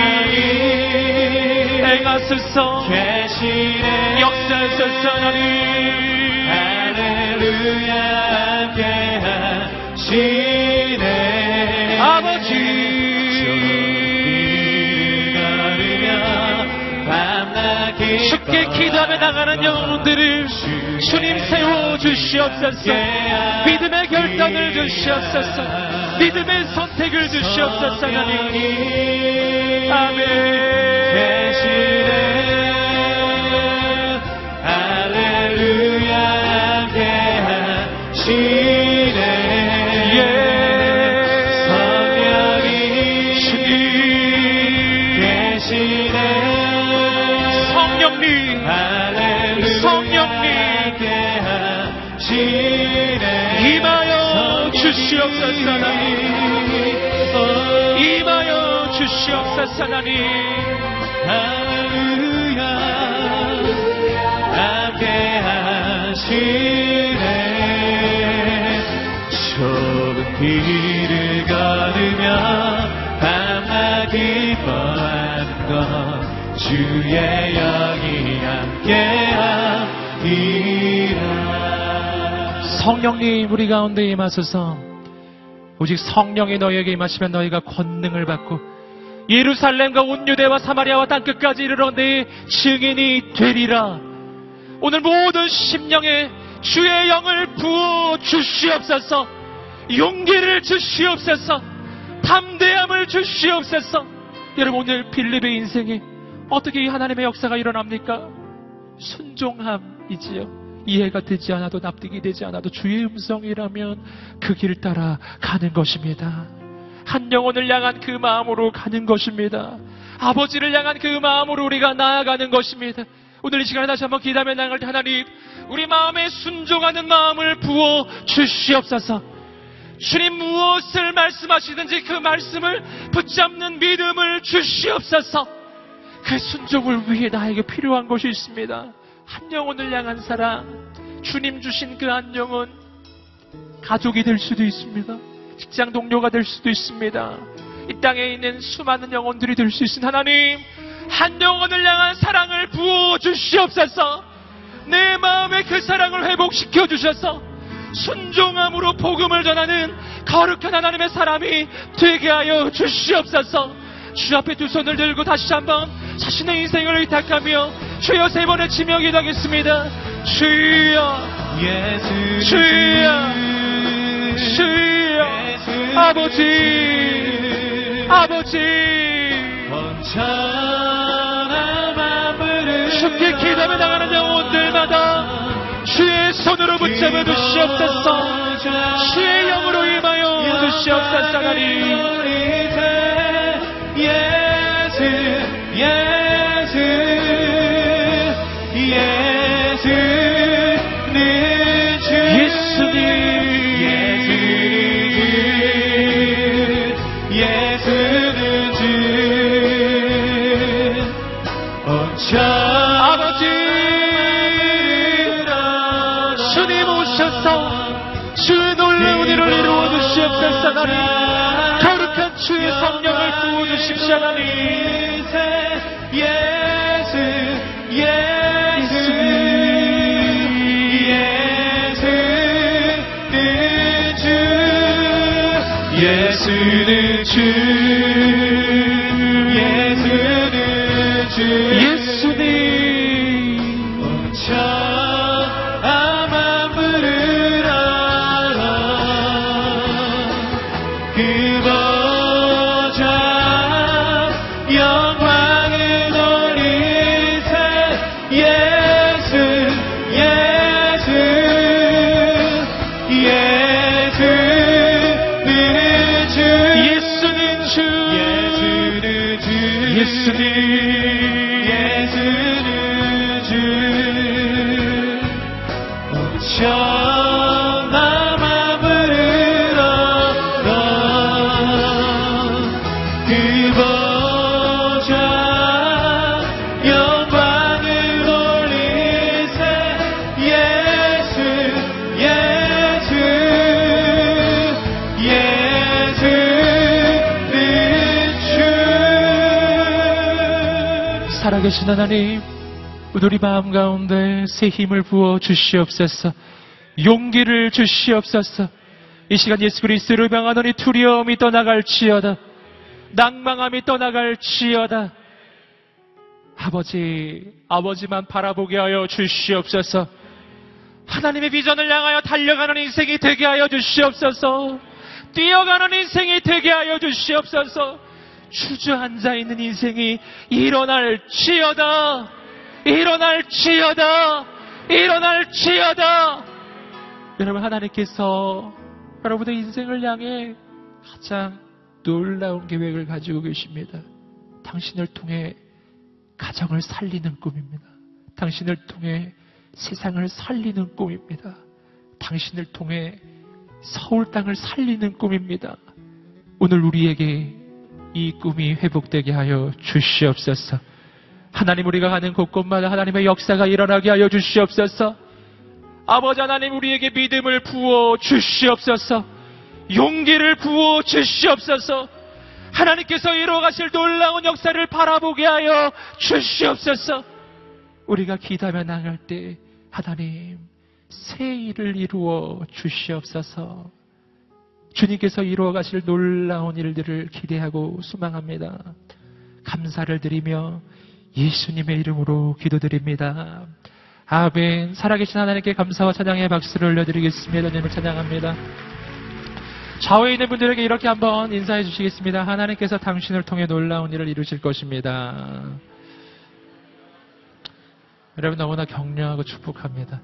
행하소서. 역사하소서. 하나님, 할렐루야, 함께 하시네. 아버지, 저리 가르며 주께 기도하며 나가는 영혼들을 주님 세워주시옵소서. 믿음의 결단을 주시옵소서. 믿음의 선택을 주시옵소서. 하나님 아멘. 할렐루야 함께하시네. 성령이 주님 계시네. 성령님 성령님 함께하시네. 임하여 주시옵소서. 하나님 임하여 주시옵소서. 하나님 할렐루야 함께하시네. 좁은 길을 걸으며 밤낮 기뻐하는 것 주의 영이 함께하리라. 성령님 우리 가운데 임하소서. 오직 성령이 너희에게 임하시면 너희가 권능을 받고 예루살렘과 온 유대와 사마리아와 땅끝까지 이르러 내 증인이 되리라. 오늘 모든 심령에 주의 영을 부어 주시옵소서. 용기를 주시옵소서. 담대함을 주시옵소서. 여러분 오늘 빌립의 인생에 어떻게 이 하나님의 역사가 일어납니까? 순종함이지요. 이해가 되지 않아도 납득이 되지 않아도 주의 음성이라면 그 길 따라 가는 것입니다. 한 영혼을 향한 그 마음으로 가는 것입니다. 아버지를 향한 그 마음으로 우리가 나아가는 것입니다. 오늘 이 시간에 다시 한번 기도하며 나아갈 때 하나님 우리 마음에 순종하는 마음을 부어 주시옵소서. 주님 무엇을 말씀하시든지 그 말씀을 붙잡는 믿음을 주시옵소서. 그 순종을 위해 나에게 필요한 것이 있습니다. 한 영혼을 향한 사랑, 주님 주신 그 한 영혼, 가족이 될 수도 있습니다. 직장 동료가 될 수도 있습니다. 이 땅에 있는 수많은 영혼들이 될 수 있습니다. 하나님, 한 영혼을 향한 사랑을 부어 주시옵소서. 내 마음에 그 사랑을 회복시켜 주셔서 순종함으로 복음을 전하는 거룩한 하나님의 사람이 되게 하여 주시옵소서. 주 앞에 두 손을 들고 다시 한번 자신의 인생을 의탁하며 주여 세 번의 지명 기도하겠습니다. 주여, 주여, 주여, 아버지, 아버지, 주께 기도하며 나가는 영혼들마다 주의 손으로 붙잡아 주시옵소서. 주의 영으로 임하여 주시옵소서. 하나님 아버지, 주님 오셔서 주의 놀라운 일을 이루어 주시옵소서. 하나님 거룩한 주의 성령을 부어 주십시오. 하나님 예수는 주, 예수는 주, 예수님 천하만 부르라. 그 보좌 영광을 돌리세. 예수, 예수, 예수는 주, 예수는 주, 천하만 부르라. 그 보좌 영광을 돌리세. 예수, 예수, 예수는 주. 살아계신 하나님, 우리 마음 가운데 새 힘을 부어 주시옵소서. 용기를 주시옵소서. 이 시간 예수 그리스도를 명하노니 두려움이 떠나갈지어다. 낭망함이 떠나갈지어다. 아버지만 바라보게 하여 주시옵소서. 하나님의 비전을 향하여 달려가는 인생이 되게 하여 주시옵소서. 뛰어가는 인생이 되게 하여 주시옵소서. 주저앉아 있는 인생이 일어날지어다. 일어날지어다. 일어날지어다. 여러분, 하나님께서 여러분의 인생을 향해 가장 놀라운 계획을 가지고 계십니다. 당신을 통해 가정을 살리는 꿈입니다. 당신을 통해 세상을 살리는 꿈입니다. 당신을 통해 서울 땅을 살리는 꿈입니다. 오늘 우리에게 이 꿈이 회복되게 하여 주시옵소서. 하나님, 우리가 가는 곳곳마다 하나님의 역사가 일어나게 하여 주시옵소서. 아버지 하나님, 우리에게 믿음을 부어 주시옵소서. 용기를 부어 주시옵소서. 하나님께서 이루어가실 놀라운 역사를 바라보게 하여 주시옵소서. 우리가 기도하며 나갈 때 하나님, 새 일을 이루어 주시옵소서. 주님께서 이루어가실 놀라운 일들을 기대하고 소망합니다. 감사를 드리며 예수님의 이름으로 기도드립니다. 아멘. 살아계신 하나님께 감사와 찬양의 박수를 올려드리겠습니다. 주님을 찬양합니다. 좌우에 있는 분들에게 이렇게 한번 인사해 주시겠습니다. 하나님께서 당신을 통해 놀라운 일을 이루실 것입니다. 여러분, 너무나 격려하고 축복합니다.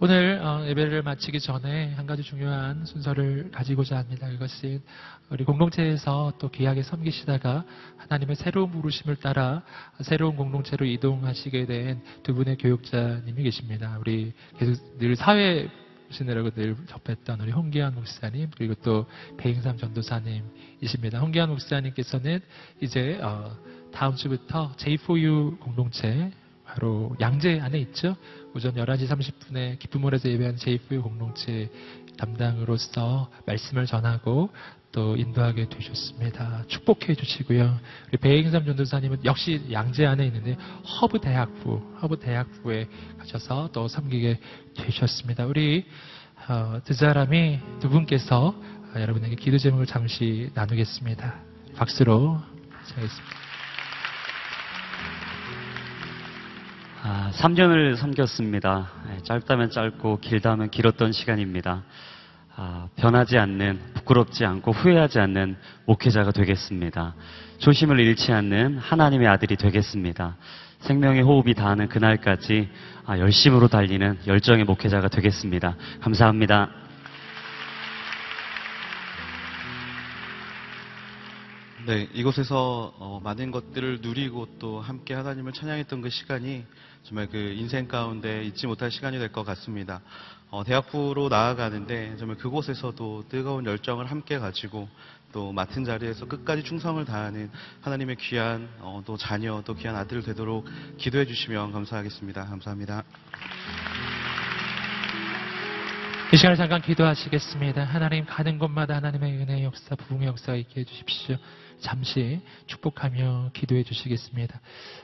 오늘 예배를 마치기 전에 한 가지 중요한 순서를 가지고자 합니다. 그것은 우리 공동체에서 또 귀하게 섬기시다가 하나님의 새로운 부르심을 따라 새로운 공동체로 이동하시게 된 두 분의 교육자님이 계십니다. 우리 계속 늘 사회 보시느라고 늘 접했던 우리 홍기환 목사님, 그리고 또 배잉삼 전도사님이십니다. 홍기환 목사님께서는 이제 다음 주부터 J4U 공동체, 바로 양재 안에 있죠. 오전 11시 30분에 기쁨몰에서 예배한 J4U 공동체 담당으로서 말씀을 전하고 또 인도하게 되셨습니다. 축복해 주시고요. 우리 배잉삼 전도사님은 역시 양재 안에 있는데 허브대학부에 가셔서 또 섬기게 되셨습니다. 우리 두 분께서 여러분에게 기도 제목을 잠시 나누겠습니다. 박수로 시작하겠습니다. 3년을 섬겼습니다. 짧다면 짧고 길다면 길었던 시간입니다. 변하지 않는, 부끄럽지 않고 후회하지 않는 목회자가 되겠습니다. 초심을 잃지 않는 하나님의 아들이 되겠습니다. 생명의 호흡이 닿는 그날까지 열심으로 달리는 열정의 목회자가 되겠습니다. 감사합니다. 네, 이곳에서 많은 것들을 누리고 또 함께 하나님을 찬양했던 그 시간이 정말 그 인생 가운데 잊지 못할 시간이 될 것 같습니다. 대학부로 나아가는데 정말 그곳에서도 뜨거운 열정을 함께 가지고 또 맡은 자리에서 끝까지 충성을 다하는 하나님의 귀한 또 자녀, 또 귀한 아들 되도록 기도해 주시면 감사하겠습니다. 감사합니다. 이 시간을 잠깐 기도하시겠습니다. 하나님, 가는 곳마다 하나님의 은혜의 역사, 부흥의 역사가 있게 해주십시오. 잠시 축복하며 기도해 주시겠습니다.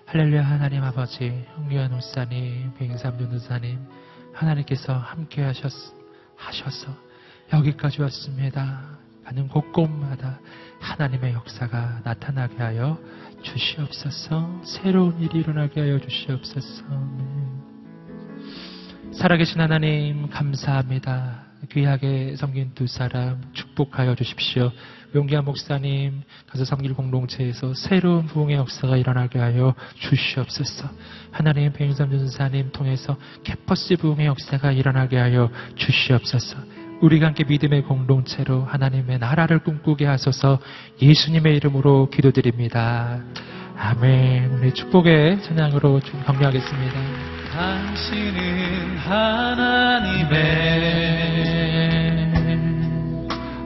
할렐루야. 하나님 아버지, 홍기환 목사님, 배잉삼 전도사님, 하나님께서 함께 하셔서 여기까지 왔습니다. 가는 곳곳마다 하나님의 역사가 나타나게 하여 주시옵소서. 새로운 일이 일어나게 하여 주시옵소서. 살아계신 하나님, 감사합니다. 귀하게 섬긴 두 사람 축복하여 주십시오. 용기한 목사님, 가서 섬길 공동체에서 새로운 부흥의 역사가 일어나게 하여 주시옵소서. 하나님, 배잉삼 전도사님 통해서 캐퍼스 부흥의 역사가 일어나게 하여 주시옵소서. 우리가 함께 믿음의 공동체로 하나님의 나라를 꿈꾸게 하소서. 예수님의 이름으로 기도드립니다. 아멘. 우리 축복의 찬양으로 좀 격려하겠습니다. 당신은 하나님의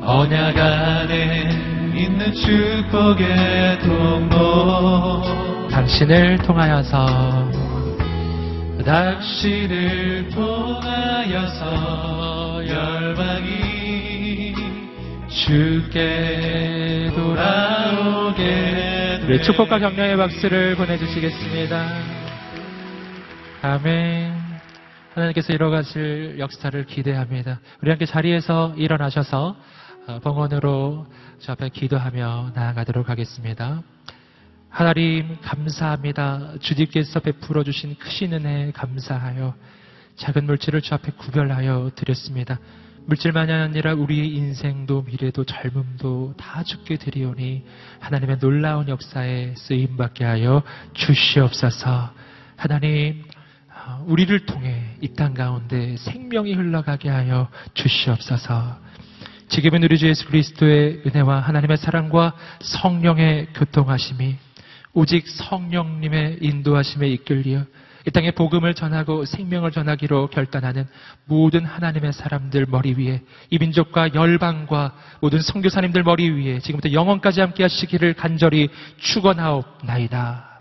언약 안에 있는 축복의 통로, 당신을 통하여서 열방이 주께 돌아오게 돼. 우리 축복과 격려의 박수를 보내주시겠습니다. 아멘. 하나님께서 이뤄가실 역사를 기대합니다. 우리 함께 자리에서 일어나셔서 봉헌으로 저 앞에 기도하며 나아가도록 하겠습니다. 하나님 감사합니다. 주님께서 베풀어 주신 크신 은혜 감사하여 작은 물질을 주 앞에 구별하여 드렸습니다. 물질만이 아니라 우리의 인생도 미래도 젊음도 다 주께 드리오니 하나님의 놀라운 역사에 쓰임받게 하여 주시옵소서. 하나님, 우리를 통해 이 땅 가운데 생명이 흘러가게 하여 주시옵소서. 지금은 우리 주 예수 그리스도의 은혜와 하나님의 사랑과 성령의 교통하심이 오직 성령님의 인도하심에 이끌려 이 땅에 복음을 전하고 생명을 전하기로 결단하는 모든 하나님의 사람들 머리 위에, 이 민족과 열방과 모든 선교사님들 머리 위에 지금부터 영원까지 함께 하시기를 간절히 축원하옵나이다.